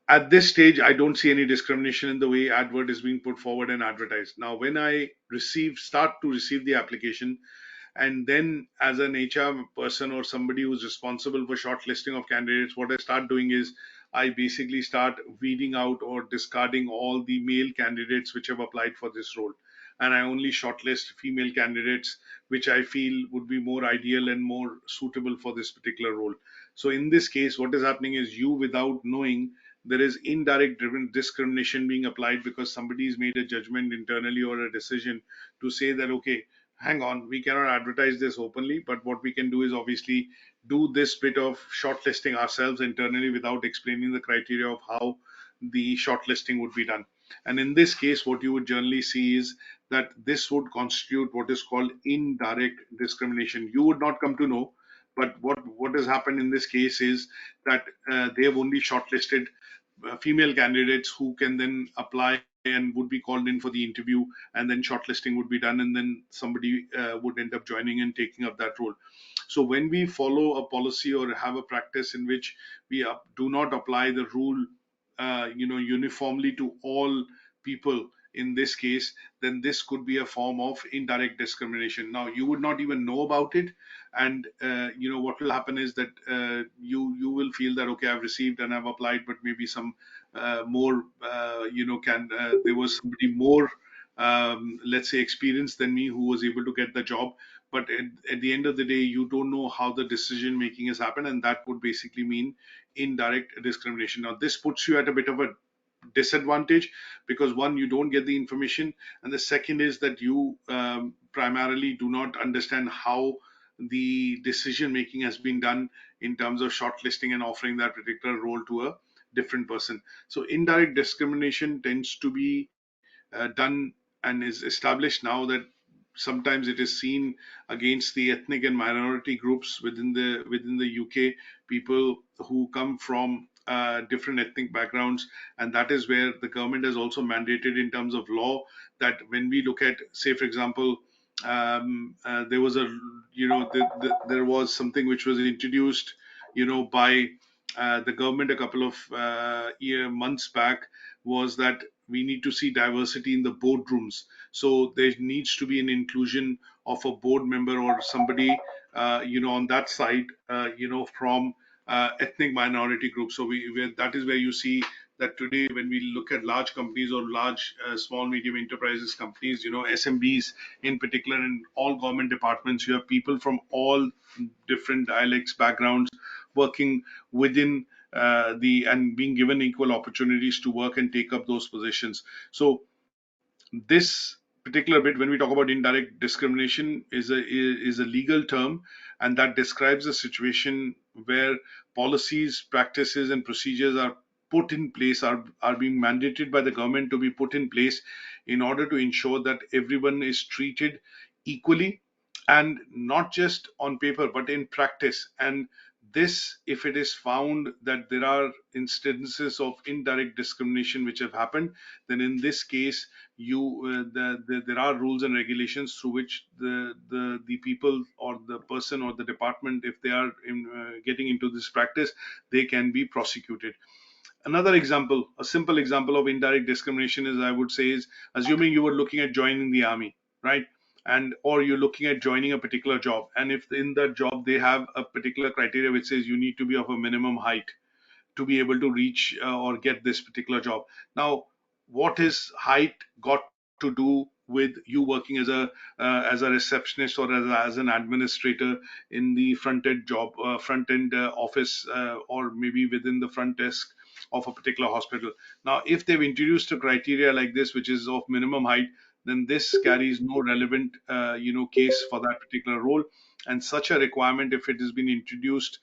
at this stage, I don't see any discrimination in the way advert is being put forward and advertised. Now, when I start to receive the application, and then as an HR person or somebody who's responsible for shortlisting of candidates, what I start doing is I basically start weeding out or discarding all the male candidates which have applied for this role. And I only shortlist female candidates which I feel would be more ideal and more suitable for this particular role. So in this case, what is happening is, you, without knowing, there is indirect driven discrimination being applied because somebody's made a judgment internally or a decision to say that, okay, hang on, we cannot advertise this openly, but what we can do is obviously do this bit of shortlisting ourselves internally without explaining the criteria of how the shortlisting would be done. And in this case, what you would generally see is that this would constitute what is called indirect discrimination. You would not come to know, but what has happened in this case is that they have only shortlisted female candidates who can then apply and would be called in for the interview, and then shortlisting would be done, and then somebody would end up joining and taking up that role. So when we follow a policy or have a practice in which we do not apply the rule uniformly to all people in this case, then this could be a form of indirect discrimination. Now, you would not even know about it, and what will happen is that you will feel that, okay, I've received and I've applied, but maybe some more can there was somebody more let's say experienced than me who was able to get the job. But at the end of the day, you don't know how the decision making has happened, and that would basically mean indirect discrimination. Now, this puts you at a bit of a disadvantage because, one, you don't get the information, and the second is that you primarily do not understand how the decision making has been done in terms of shortlisting and offering that particular role to a different person. So indirect discrimination tends to be done and is established now, that sometimes it is seen against the ethnic and minority groups within the UK, people who come from different ethnic backgrounds. And that is where the government has also mandated in terms of law that when we look at, say, for example, there was a there was something which was introduced by the government a couple of months back, was that we need to see diversity in the boardrooms. So there needs to be an inclusion of a board member or somebody, on that side, from ethnic minority groups. So that is where you see that today, when we look at large companies or large, small, medium enterprises companies, SMBs in particular, in all government departments, you have people from all different dialects, backgrounds, working within and being given equal opportunities to work and take up those positions. So this particular bit, when we talk about indirect discrimination, is a legal term, and that describes a situation where policies, practices, and procedures are put in place, are being mandated by the government to be put in place in order to ensure that everyone is treated equally, and not just on paper but in practice. And this, if it is found that there are instances of indirect discrimination which have happened, then in this case, there are rules and regulations through which the people or the person or the department, if they are getting into this practice, they can be prosecuted. Another example, a simple example of indirect discrimination, is, I would say, is assuming you were looking at joining the army, right? And or you're looking at joining a particular job, and if in that job they have a particular criteria which says you need to be of a minimum height to be able to reach or get this particular job. Now, what is height got to do with you working as a receptionist or as an administrator in the front end office, or maybe within the front desk of a particular hospital? Now, if they've introduced a criteria like this, which is of minimum height, then this carries no relevant case for that particular role. And such a requirement, if it has been introduced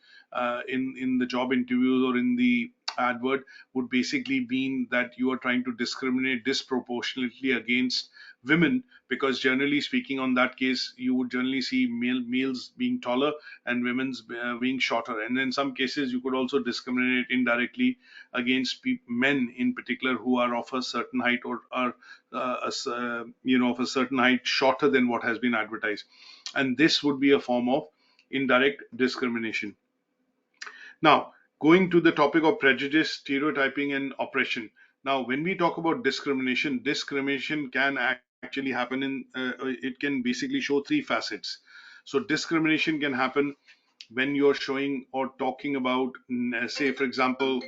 in the job interviews or in the advert, would basically mean that you are trying to discriminate disproportionately against women, because generally speaking, on that case, you would generally see males being taller and women's being shorter. And in some cases, you could also discriminate indirectly against men in particular who are of a certain height or are of a certain height shorter than what has been advertised. And this would be a form of indirect discrimination. Now, going to the topic of prejudice, stereotyping, and oppression. Now, when we talk about discrimination, discrimination can actually happen it can basically show three facets. So, discrimination can happen when you're showing or talking about, say, for example,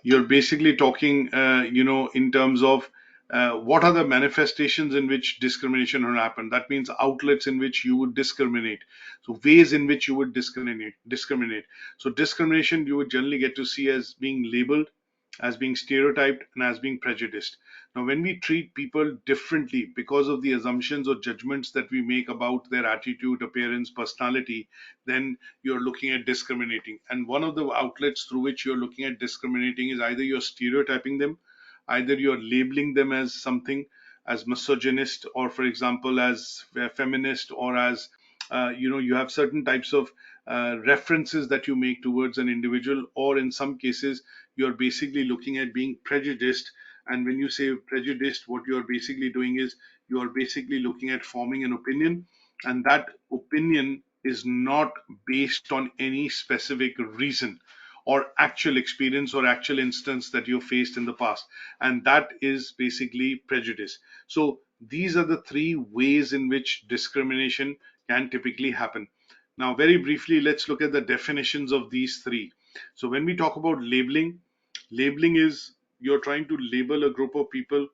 you're basically talking, in terms of what are the manifestations in which discrimination will happen. That means outlets in which you would discriminate. So ways in which you would discriminate. So discrimination you would generally get to see as being labeled, as being stereotyped, and as being prejudiced. Now, when we treat people differently because of the assumptions or judgments that we make about their attitude, appearance, personality, then you're looking at discriminating. And one of the outlets through which you're looking at discriminating is either you're stereotyping them, either you're labeling them as something, as misogynist, or for example as feminist, or as you have certain types of references that you make towards an individual, or in some cases you're basically looking at being prejudiced. And when you say prejudiced, what you're basically doing is you're basically looking at forming an opinion, and that opinion is not based on any specific reason or actual experience or actual instance that you faced in the past. And that is basically prejudice. So these are the three ways in which discrimination can typically happen. Now, very briefly, let's look at the definitions of these three. So when we talk about labeling, labeling is you're trying to label a group of people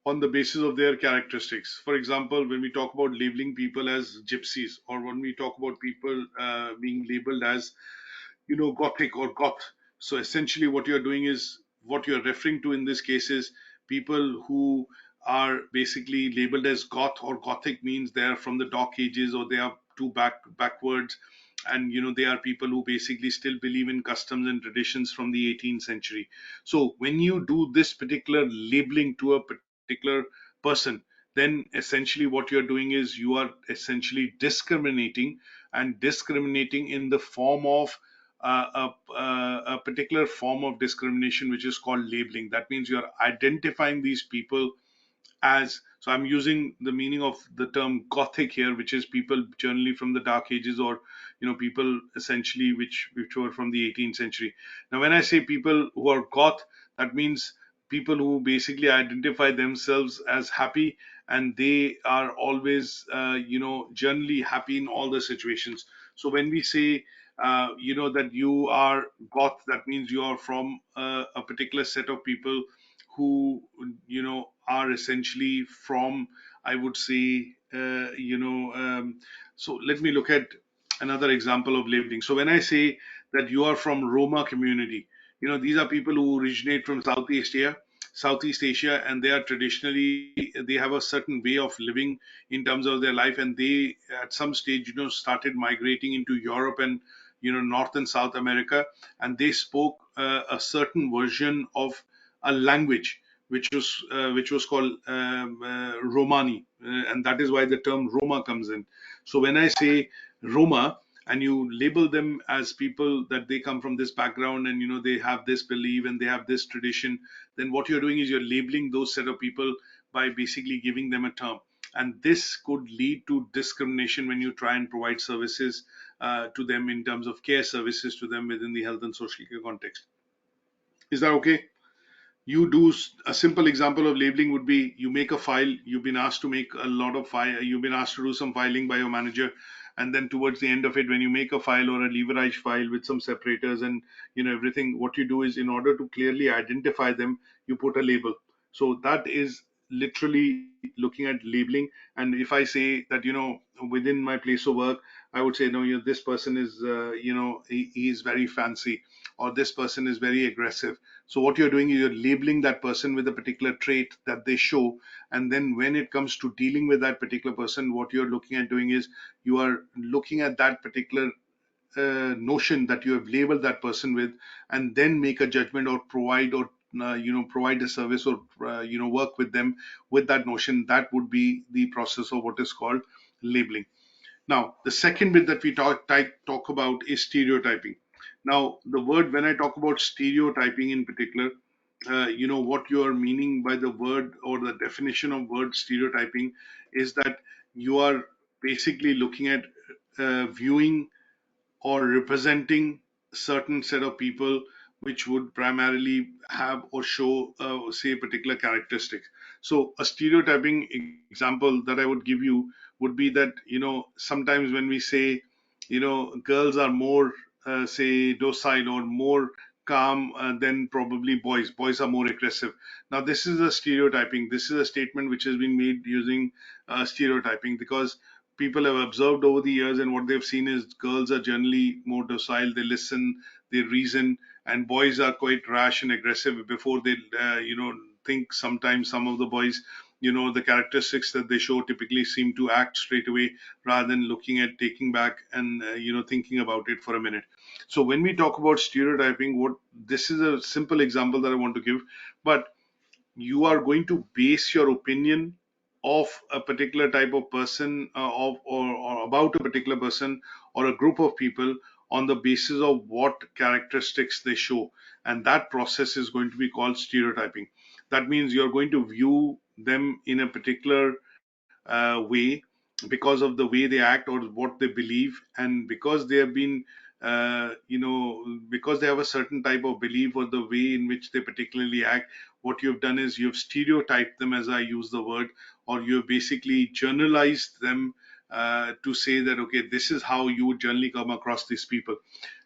on the basis of their characteristics. For example, when we talk about labeling people as gypsies, or when we talk about people being labeled as, gothic or goth. So essentially, what you're doing is what you're referring to in this case is people who are basically labeled as goth or gothic means they are from the dark ages, or they are too backwards, and they are people who basically still believe in customs and traditions from the 18th century. So when you do this particular labeling to a particular person, then essentially what you're doing is you are essentially discriminating, and discriminating in the form of a particular form of discrimination which is called labeling. That means you're identifying these people as, so I'm using the meaning of the term gothic here, which is people generally from the dark ages, or people essentially which were from the 18th century. Now when I say people who are goth, that means people who basically identify themselves as happy, and they are always generally happy in all the situations. So when we say that you are goth, that means you are from a particular set of people who are essentially from, I would say, so let me look at another example of labeling. So when I say that you are from Roma community, these are people who originate from Southeast Asia, and they are traditionally, they have a certain way of living in terms of their life, and they at some stage started migrating into Europe and North and South America, and they spoke a certain version of a language which was called Romani, and that is why the term Roma comes in. So when I say Roma, and you label them as people that they come from this background, and they have this belief and they have this tradition, then what you're doing is you're labeling those set of people by basically giving them a term. And this could lead to discrimination when you try and provide services to them in terms of care services to them within the health and social care context. Is that okay? You do a simple example of labeling would be you make a file, you've been asked to make a lot of file, you've been asked to do some filing by your manager, and then towards the end of it, when you make a file or a leverage file with some separators and everything, what you do is, in order to clearly identify them, you put a label. So that is literally looking at labeling. And if I say that within my place of work, I would say, no, this person is he is very fancy, or this person is very aggressive. So what you're doing is you're labeling that person with a particular trait that they show. And then when it comes to dealing with that particular person, what you're looking at doing is you are looking at that particular notion that you have labeled that person with, and then make a judgment or provide or provide a service or work with them with that notion. That would be the process of what is called labeling. Now, the second bit that we talk about is stereotyping. Now, the word, when I talk about stereotyping in particular, what you are meaning by the word or the definition of word stereotyping is that you are basically looking at viewing or representing certain set of people which would primarily have or show say particular characteristics. So a stereotyping example that I would give you would be that sometimes when we say girls are more say docile or more calm than probably boys are more aggressive. Now this is a stereotyping, this is a statement which has been made using stereotyping, because people have observed over the years, and what they've seen is girls are generally more docile, they listen, they reason, and boys are quite rash and aggressive before they think. Sometimes some of the boys, the characteristics that they show typically seem to act straight away rather than looking at taking back and thinking about it for a minute. So when we talk about stereotyping, what this is a simple example that I want to give, but you are going to base your opinion of a particular type of person or about a particular person or a group of people on the basis of what characteristics they show, and that process is going to be called stereotyping. That means you're going to view them in a particular way because of the way they act or what they believe, and because they have been because they have a certain type of belief or the way in which they particularly act, what you've done is you've stereotyped them, as I use the word, or you've basically generalized them to say that, okay, this is how you would generally come across these people.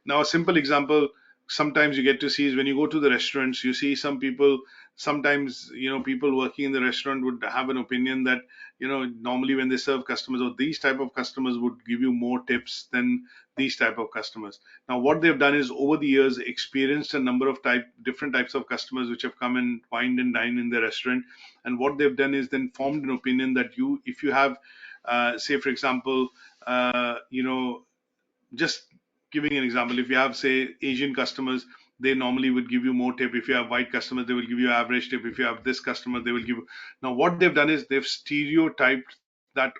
Now, a simple example sometimes you get to see is when you go to the restaurants, you see some people, sometimes, people working in the restaurant would have an opinion that, normally when they serve customers, or these type of customers would give you more tips than these type of customers. Now, what they've done is over the years experienced a number of different types of customers which have come and wined and dine in the restaurant. And what they've done is then formed an opinion that if you have, say, for example, just giving an example, if you have, say, Asian customers, they normally would give you more tip. If you have white customers, they will give you average tip. If you have this customer, they will give you. Now what they've done is they've stereotyped that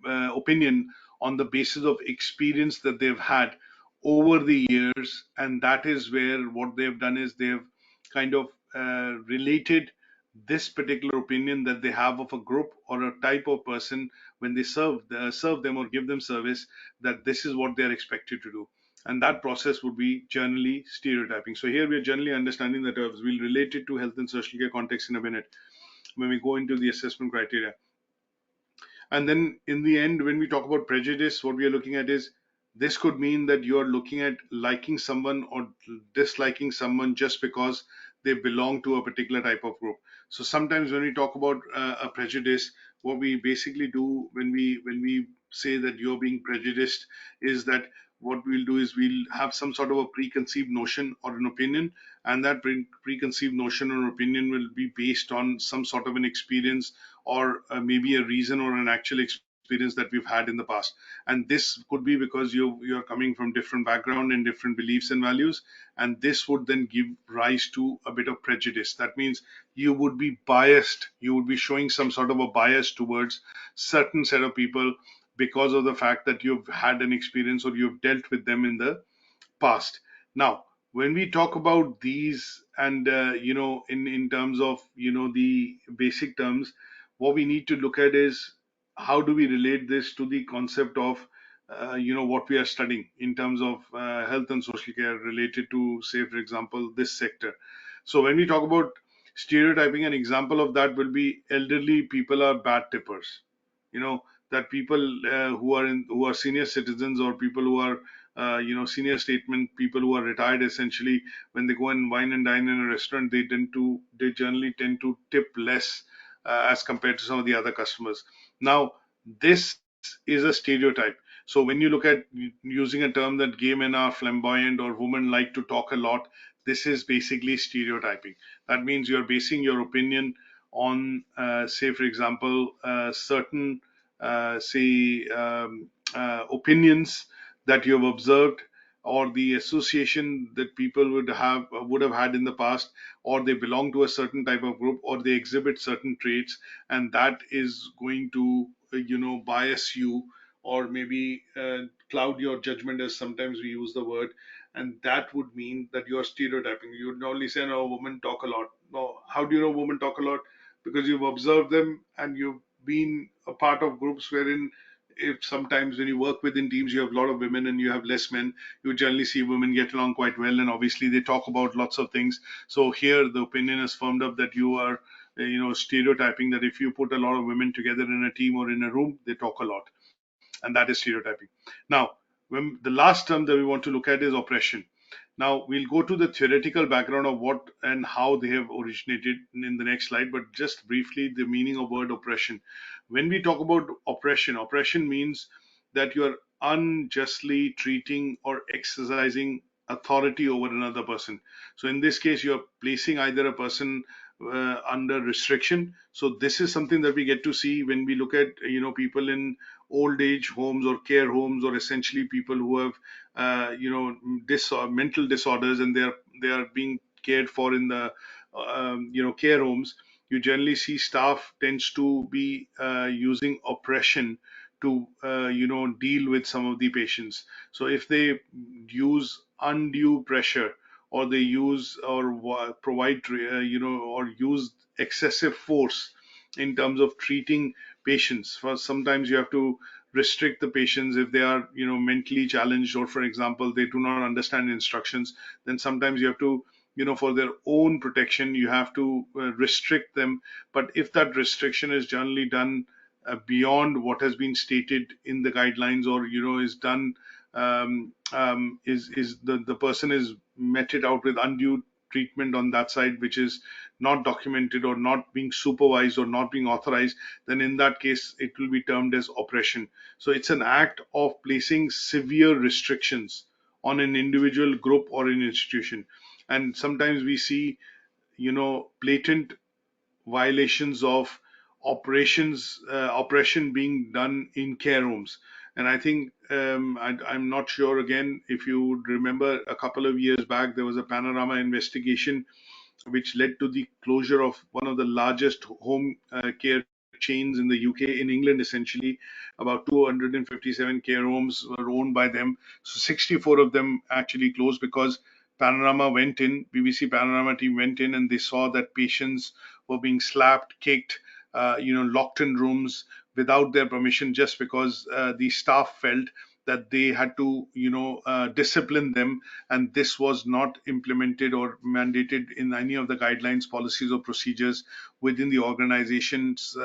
opinion on the basis of experience that they've had over the years, and that is where what they've done is they've kind of related this particular opinion that they have of a group or a type of person when they serve them or give them service, that this is what they are expected to do. And that process would be generally stereotyping. So here we are generally understanding that we'll relate it to health and social care context in a minute when we go into the assessment criteria. And then in the end, when we talk about prejudice, what we are looking at is this could mean that you are looking at liking someone or disliking someone just because they belong to a particular type of group. So sometimes when we talk about a prejudice, what we basically do when we say that you're being prejudiced is that what we'll do is we'll have some sort of a preconceived notion or an opinion, and that preconceived notion or opinion will be based on some sort of an experience or maybe a reason or an actual experience that we've had in the past. And this could be because you're coming from different background and different beliefs and values, and this would then give rise to a bit of prejudice. That means you would be biased, you would be showing some sort of a bias towards certain set of people because of the fact that you've had an experience or you've dealt with them in the past. Now, when we talk about these, and in terms of the basic terms, what we need to look at is how do we relate this to the concept of what we are studying in terms of health and social care related to, say, for example, this sector. So when we talk about stereotyping, an example of that will be elderly people are bad tippers. You know that people who are senior citizens, or people who are senior statement people who are retired, essentially, when they go and wine and dine in a restaurant, they generally tend to tip less as compared to some of the other customers. Now, this is a stereotype. So when you look at using a term that gay men are flamboyant or women like to talk a lot, this is basically stereotyping. That means you're basing your opinion on, say, for example, certain, say, opinions that you have observed, or the association that people would have had in the past, or they belong to a certain type of group, or they exhibit certain traits, and that is going to bias you, or maybe cloud your judgment, as sometimes we use the word. And that would mean that you are stereotyping. You would only say, no, women talk a lot. No, how do you know women talk a lot? Because you've observed them and you've been a part of groups wherein, if sometimes when you work within teams you have a lot of women and you have less men, you generally see women get along quite well, and obviously they talk about lots of things. So here the opinion is firmed up that you are stereotyping, that if you put a lot of women together in a team or in a room, they talk a lot, and that is stereotyping. Now, when the last term that we want to look at is oppression. Now, we'll go to the theoretical background of what and how they have originated in the next slide, but just briefly, the meaning of word oppression. When we talk about oppression, oppression means that you are unjustly treating or exercising authority over another person. So in this case, you're placing either a person under restriction. So this is something that we get to see when we look at people in old age homes or care homes, or essentially people who have mental disorders, and they are being cared for in the care homes. You generally see staff tends to be using oppression to deal with some of the patients. So if they use undue pressure, or they use or provide or use excessive force in terms of treating patients. For sometimes you have to restrict the patients if they are mentally challenged, or for example they do not understand instructions. Then sometimes you have to, for their own protection, you have to restrict them. But if that restriction is generally done beyond what has been stated in the guidelines, or is done, is the person is meted out with undue treatment on that side, which is not documented or not being supervised or not being authorized, then in that case it will be termed as oppression. So it's an act of placing severe restrictions on an individual, group, or an institution. And sometimes we see blatant violations of oppression being done in care homes. And I think, I'm not sure, again, if you would remember, a couple of years back there was a Panorama investigation which led to the closure of one of the largest home care chains in the UK, in England essentially. About 257 care homes were owned by them. So 64 of them actually closed because Panorama went in, BBC Panorama team went in, and they saw that patients were being slapped, kicked, locked in rooms without their permission, just because the staff felt that they had to, discipline them, and this was not implemented or mandated in any of the guidelines, policies, or procedures within the organization's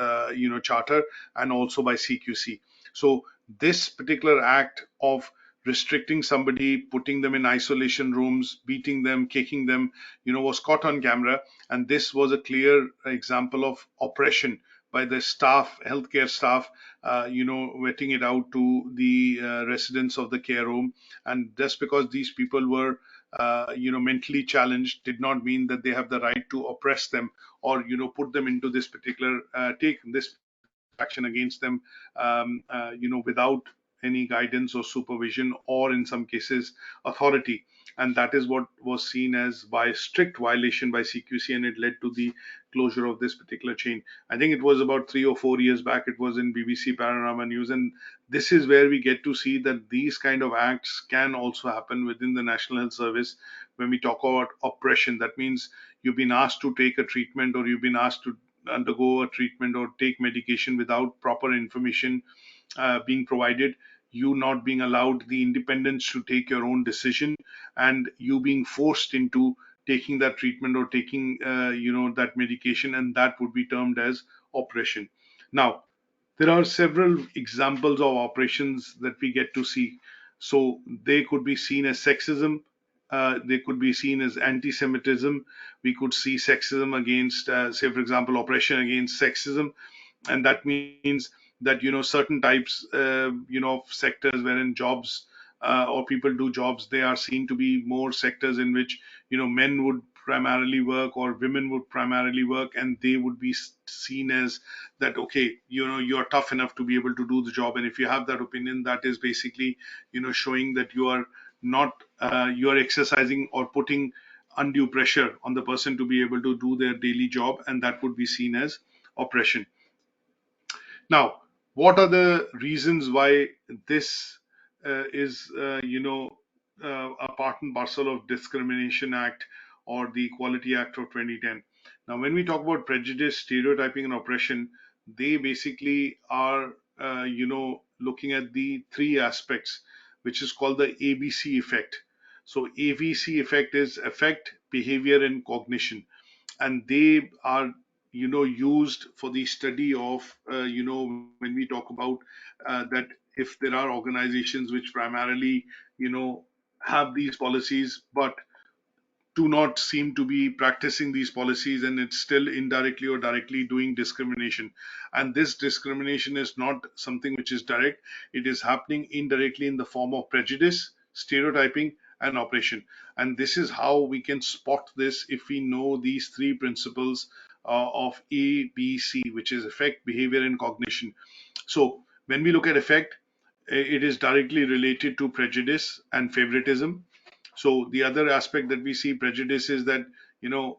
charter, and also by CQC. So this particular act of restricting somebody, putting them in isolation rooms, beating them, kicking them, was caught on camera, and this was a clear example of oppression by the staff, healthcare staff, wetting it out to the residents of the care home. And just because these people were mentally challenged did not mean that they have the right to oppress them, or put them into this particular take this action against them, without any guidance or supervision, or in some cases authority. And that is what was seen as by strict violation by CQC, and it led to the closure of this particular chain. I think it was about 3 or 4 years back. It was in BBC Panorama News, and this is where we get to see that these kind of acts can also happen within the National Health Service. When we talk about oppression, that means you've been asked to take a treatment, or you've been asked to undergo a treatment or take medication without proper information being provided, you not being allowed the independence to take your own decision, and you being forced into taking that treatment or taking that medication, and that would be termed as oppression. Now, there are several examples of operations that we get to see. So they could be seen as sexism, they could be seen as anti-Semitism. We could see sexism against, say, for example, oppression against sexism, and that means that certain types of sectors wherein jobs or people do jobs, they are seen to be more sectors in which men would primarily work, or women would primarily work, and they would be seen as that, okay, you're tough enough to be able to do the job. And if you have that opinion, that is basically showing that you are not you're exercising or putting undue pressure on the person to be able to do their daily job, and that would be seen as oppression. Now, what are the reasons why this is, a part and parcel of Discrimination Act or the Equality Act of 2010? Now, when we talk about prejudice, stereotyping, and oppression, they basically are, looking at the three aspects, which is called the ABC effect. So, ABC effect is affect, behavior, and cognition, and they are used for the study of when we talk about that if there are organizations which primarily you know have these policies but do not seem to be practicing these policies, and it's still indirectly or directly doing discrimination. And this discrimination is not something which is direct, it is happening indirectly in the form of prejudice, stereotyping, and oppression. And this is how we can spot this if we know these three principles of ABC, which is affect, behavior, and cognition. So when we look at effect, it is directly related to prejudice and favoritism. So the other aspect that we see prejudice is that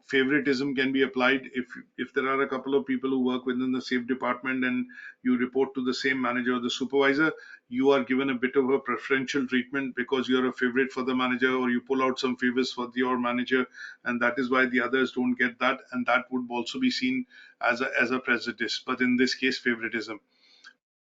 favoritism can be applied if there are a couple of people who work within the same department and you report to the same manager or the supervisor, you are given a bit of a preferential treatment because you're a favorite for the manager, or you pull out some favors for your manager, and that is why the others don't get that, and that would also be seen as a prejudice, but in this case favoritism.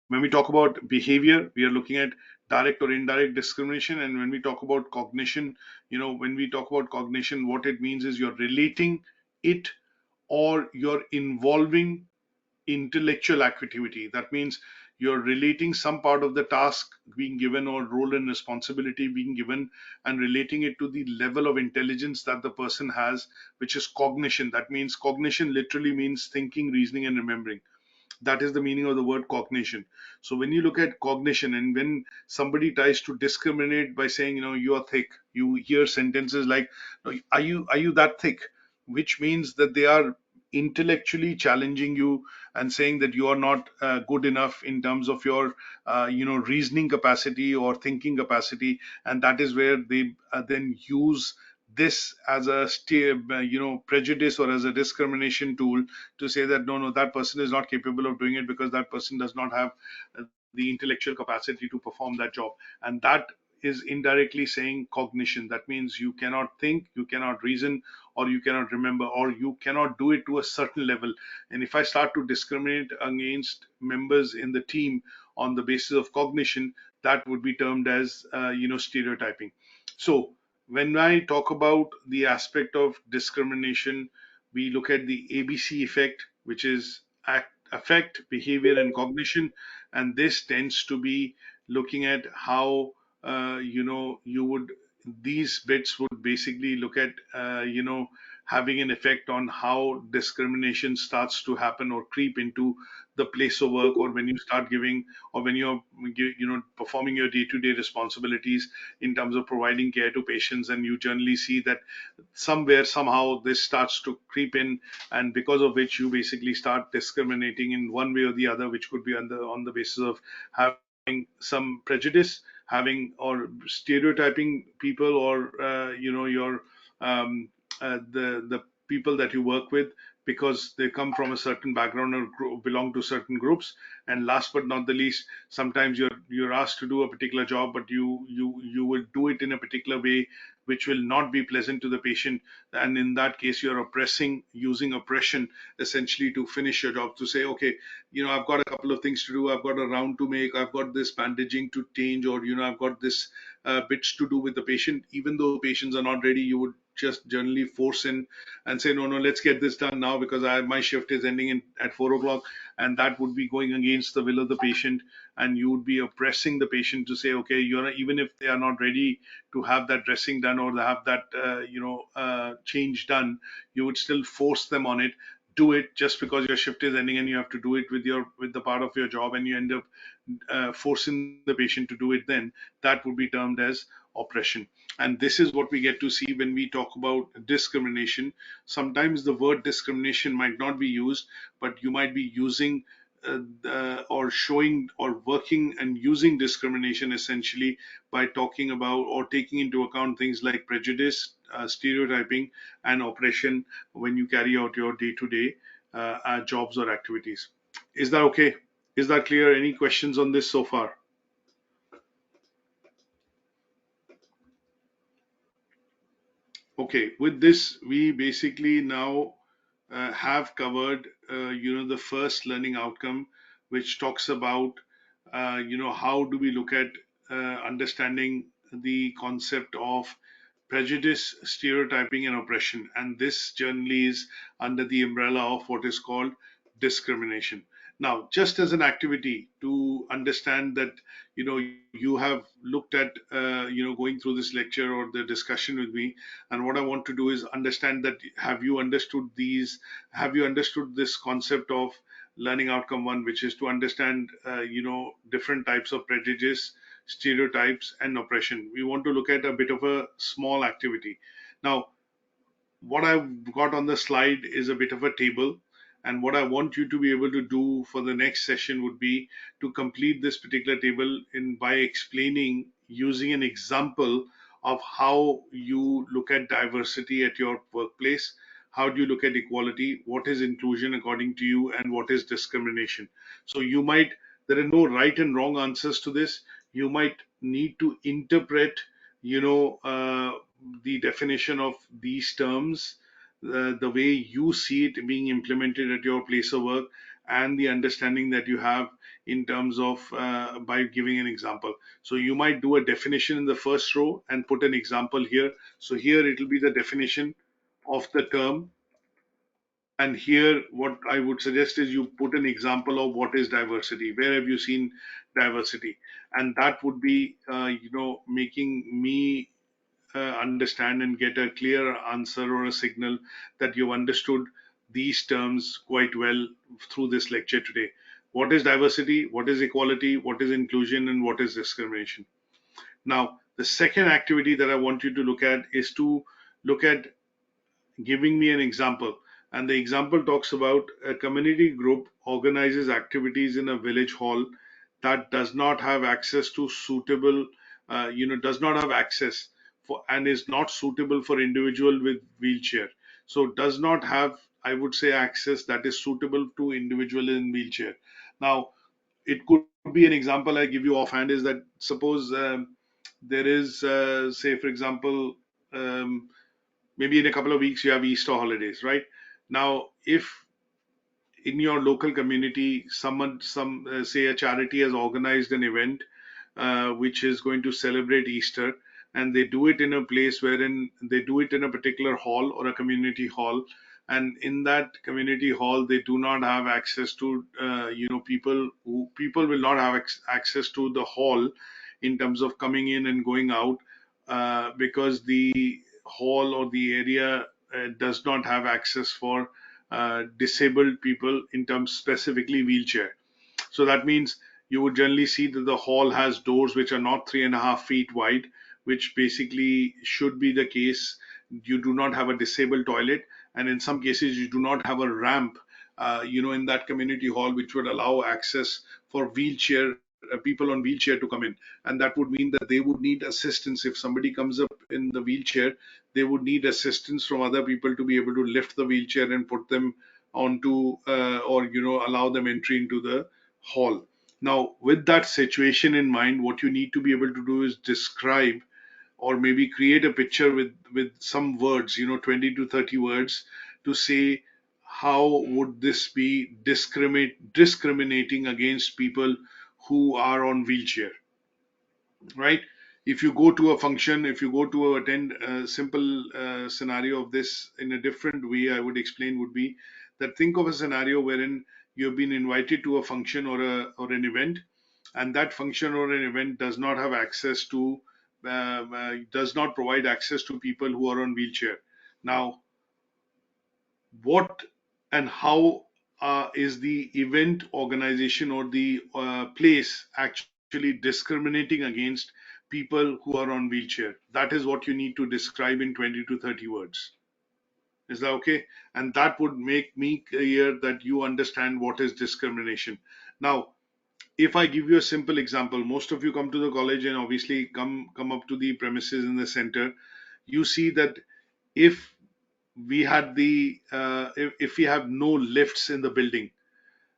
When we talk about behavior, we are looking at direct or indirect discrimination. And when we talk about cognition, when we talk about cognition, what it means is you're relating it or you're involving intellectual activity. That means you're relating some part of the task being given or role and responsibility being given and relating it to the level of intelligence that the person has, which is cognition. That means cognition literally means thinking, reasoning, and remembering. That is the meaning of the word cognition. So when you look at cognition, and when somebody tries to discriminate by saying, you are thick, you hear sentences like, "No, are you that thick?" Which means that they are intellectually challenging you and saying that you are not good enough in terms of your reasoning capacity or thinking capacity. And that is where they then use this as a prejudice or as a discrimination tool to say that no, that person is not capable of doing it because that person does not have the intellectual capacity to perform that job. And that is indirectly saying cognition. That means you cannot think, you cannot reason, or you cannot remember, or you cannot do it to a certain level. And if I start to discriminate against members in the team on the basis of cognition, that would be termed as stereotyping. So when I talk about the aspect of discrimination, we look at the ABC effect, which is affect, behavior, and cognition. And this tends to be looking at how, you would, these bits would basically look at, having an effect on how discrimination starts to happen or creep into the place of work, or when you start giving, or when you're, performing your day-to-day responsibilities in terms of providing care to patients, and you generally see that somewhere somehow this starts to creep in, and because of which you basically start discriminating in one way or the other, which could be on the basis of having some prejudice, having or stereotyping people, or your the people that you work with because they come from a certain background or belong to certain groups. And last but not the least, sometimes you're asked to do a particular job, but you will do it in a particular way which will not be pleasant to the patient. And in that case, you're oppressing, using oppression essentially to finish your job, to say, okay, I've got a couple of things to do, I've got a round to make, I've got this bandaging to change, or I've got this bits to do with the patient. Even though patients are not ready, you would just generally force in and say, no, let's get this done now because my shift is ending at 4 o'clock. And that would be going against the will of the patient, and you would be oppressing the patient to say, okay, even if they are not ready to have that dressing done or have that change done, you would still force them on it. Do it just because your shift is ending and you have to do it with the part of your job, and you end up forcing the patient to do it. Then that would be termed as oppression. And this is what we get to see when we talk about discrimination. Sometimes the word discrimination might not be used, but you might be using or showing or working and using discrimination essentially by talking about or taking into account things like prejudice, stereotyping, and oppression when you carry out your day-to-day jobs or activities. Is that okay? Is that clear? Any questions on this so far? Okay, with this, we basically now have covered, the first learning outcome, which talks about, how do we look at understanding the concept of prejudice, stereotyping, and oppression. And this generally is under the umbrella of what is called discrimination. Now, just as an activity to understand that, you have looked at, going through this lecture or the discussion with me, and what I want to do is understand that have you understood this concept of learning outcome one, which is to understand, different types of prejudice, stereotypes, and oppression. We want to look at a bit of a small activity. Now, what I've got on the slide is a bit of a table. And what I want you to be able to do for the next session would be to complete this particular table by explaining using an example of how you look at diversity at your workplace. How do you look at equality? What is inclusion according to you? And what is discrimination? So there are no right and wrong answers to this. You might need to interpret, the definition of these terms, the way you see it being implemented at your place of work, and the understanding that you have in terms of by giving an example. So you might do a definition in the first row and put an example here. So here it will be the definition of the term. And here, what I would suggest is you put an example of what is diversity. Where have you seen diversity? And that would be, making me understand and get a clear answer or a signal that you've understood these terms quite well through this lecture today. What is diversity? What is equality? What is inclusion? And what is discrimination? Now, the second activity that I want you to look at is to look at giving me an example. And the example talks about a community group organizes activities in a village hall that does not have access to suitable, does not have access for and is not suitable for individual with wheelchair. So does not have, I would say, access that is suitable to individual in wheelchair. Now, it could be an example I give you offhand is that suppose there is, say, for example, maybe in a couple of weeks you have Easter holidays, right? Now, if in your local community, say a charity has organized an event which is going to celebrate Easter, and they do it in a place wherein they do it in a particular hall or a community hall, and in that community hall they do not have access to, people will not have access to the hall in terms of coming in and going out, because the hall or the area does not have access for disabled people in terms specifically wheelchair. So that means you would generally see that the hall has doors which are not 3.5 feet wide, which basically should be the case. You do not have a disabled toilet, and in some cases you do not have a ramp, in that community hall, which would allow access for wheelchair people on wheelchair to come in. And that would mean that they would need assistance. If somebody comes up in the wheelchair, they would need assistance from other people to be able to lift the wheelchair and put them onto, or allow them entry into the hall. Now, with that situation in mind, what you need to be able to do is describe or maybe create a picture with some words, 20 to 30 words, to say how would this be discriminating against people who are on wheelchair, right? If you go to a function, if you go to attend a simple scenario of this in a different way, I would explain would be that think of a scenario wherein you've been invited to a function or an event, and that function or an event does not have access to, does not provide access to people who are on wheelchair. Now, what and how is the event organization or the place actually discriminating against people who are on wheelchair? That is what you need to describe in 20 to 30 words. Is that okay? And that would make me clear that you understand what is discrimination. Now, if I give you a simple example, most of you come to the college and obviously come up to the premises in the center. You see that if we had if we have no lifts in the building,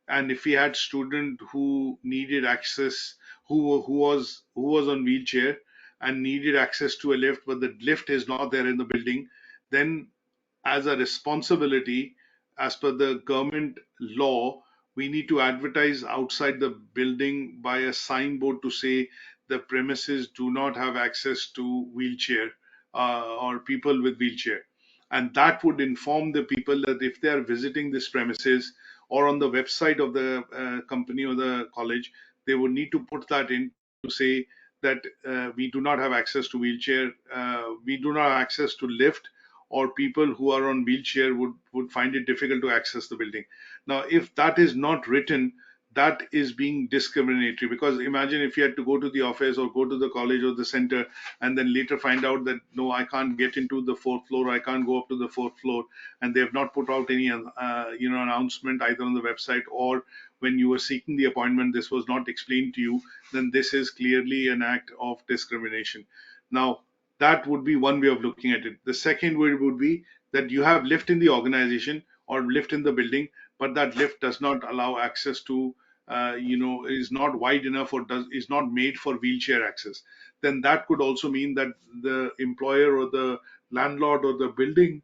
and if we had student who needed access, who was on wheelchair and needed access to a lift, but the lift is not there in the building, then as a responsibility, as per the government law, we need to advertise outside the building by a signboard to say the premises do not have access to wheelchair or people with wheelchair. And that would inform the people that if they are visiting this premises or on the website of the company or the college, they would need to put that in to say that we do not have access to wheelchair, we do not have access to lift, or people who are on wheelchair would find it difficult to access the building. Now, if that is not written, that is being discriminatory, because imagine if you had to go to the office or go to the college or the center and then later find out that no, I can't get into the fourth floor, I can't go up to the fourth floor, and they have not put out any announcement either on the website, or when you were seeking the appointment this was not explained to you, then this is clearly an act of discrimination. Now, that would be one way of looking at it. The second way would be that you have lift in the organization or lift in the building, but that lift does not allow access to, is not wide enough or is not made for wheelchair access. Then that could also mean that the employer or the landlord or the building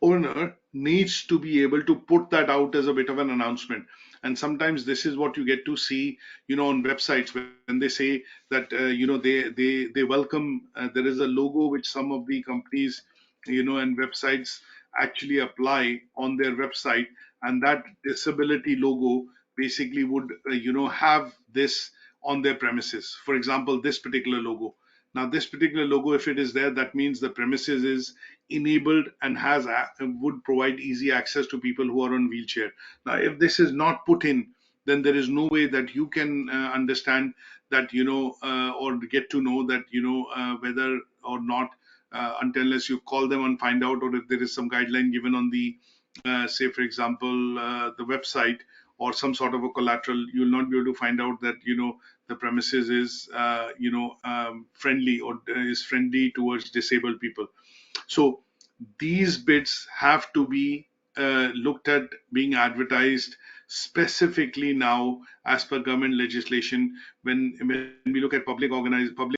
owner needs to be able to put that out as a bit of an announcement. And sometimes this is what you get to see, on websites when they say that they welcome, there is a logo which some of the companies, and websites actually apply on their website, and that disability logo basically would have this on their premises. For example, this particular logo. Now, this particular logo, if it is there, that means the premises is enabled and would provide easy access to people who are on wheelchair. Now, if this is not put in, then there is no way that you can understand that, or get to know that, whether or not, unless you call them and find out, or if there is some guideline given on the, say, for example, the website or some sort of a collateral, you will not be able to find out that, the premises is, friendly or is friendly towards disabled people. So these bits have to be looked at being advertised specifically now as per government legislation. When we look at public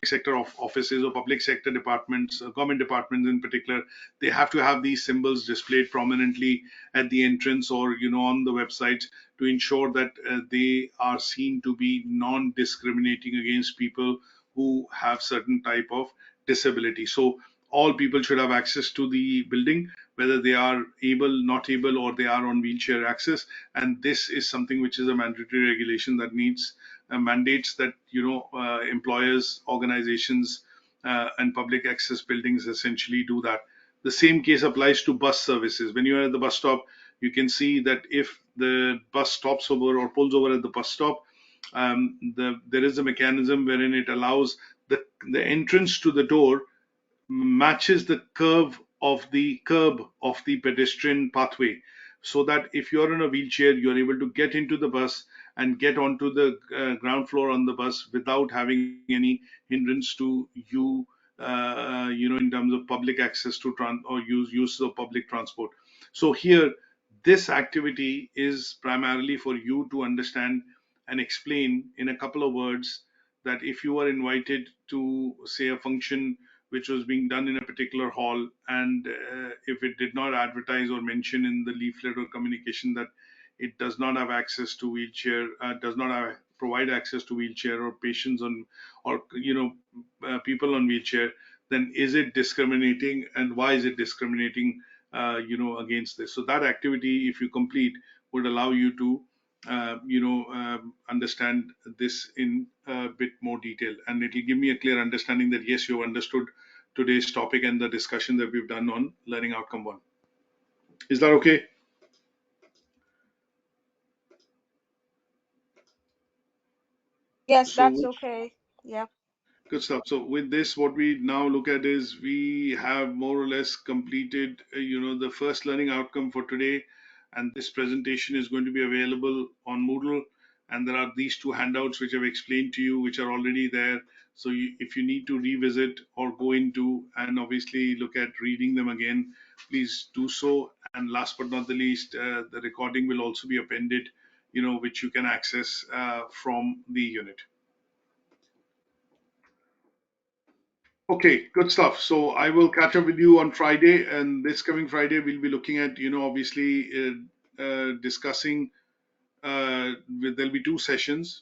sector offices or public sector departments, government departments in particular, they have to have these symbols displayed prominently at the entrance or on the websites to ensure that they are seen to be non-discriminating against people who have certain type of disability. So all people should have access to the building, whether they are able, not able, or they are on wheelchair access. And this is something which is a mandatory regulation that needs mandates that employers, organizations, and public access buildings essentially do that. The same case applies to bus services. When you're at the bus stop, you can see that if the bus stops over or pulls over at the bus stop, there is a mechanism wherein it allows the entrance to the door matches the curb of the pedestrian pathway, so that if you're in a wheelchair, you're able to get into the bus and get onto the ground floor on the bus without having any hindrance to you, in terms of public access to or use of public transport. So here, this activity is primarily for you to understand and explain in a couple of words that if you are invited to, say, a function which was being done in a particular hall, and if it did not advertise or mention in the leaflet or communication that it does not have access to wheelchair, does not provide access to wheelchair or patients on, or people on wheelchair, then is it discriminating, and why is it discriminating, against this? So that activity, if you complete, would allow you to understand this in a bit more detail, and it will give me a clear understanding that yes, you understood today's topic and the discussion that we've done on learning outcome 1. Is that okay? Yes, So that's okay. Yeah. Good stuff. So with this, what we now look at is we have more or less completed, the first learning outcome for today. And this presentation is going to be available on Moodle. And there are these two handouts which I've explained to you, which are already there. So if you need to revisit or go into and obviously look at reading them again, please do so. And last but not the least, the recording will also be appended, which you can access from the unit. Okay, good stuff. So I will catch up with you on Friday, and this coming Friday we'll be looking at, obviously discussing. There'll be two sessions.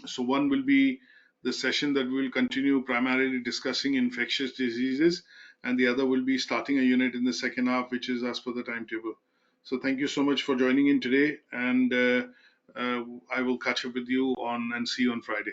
So one will be the session that will continue primarily discussing infectious diseases, and the other will be starting a unit in the second half, which is as per the timetable. So thank you so much for joining in today, and I will catch up with you on and see you on Friday.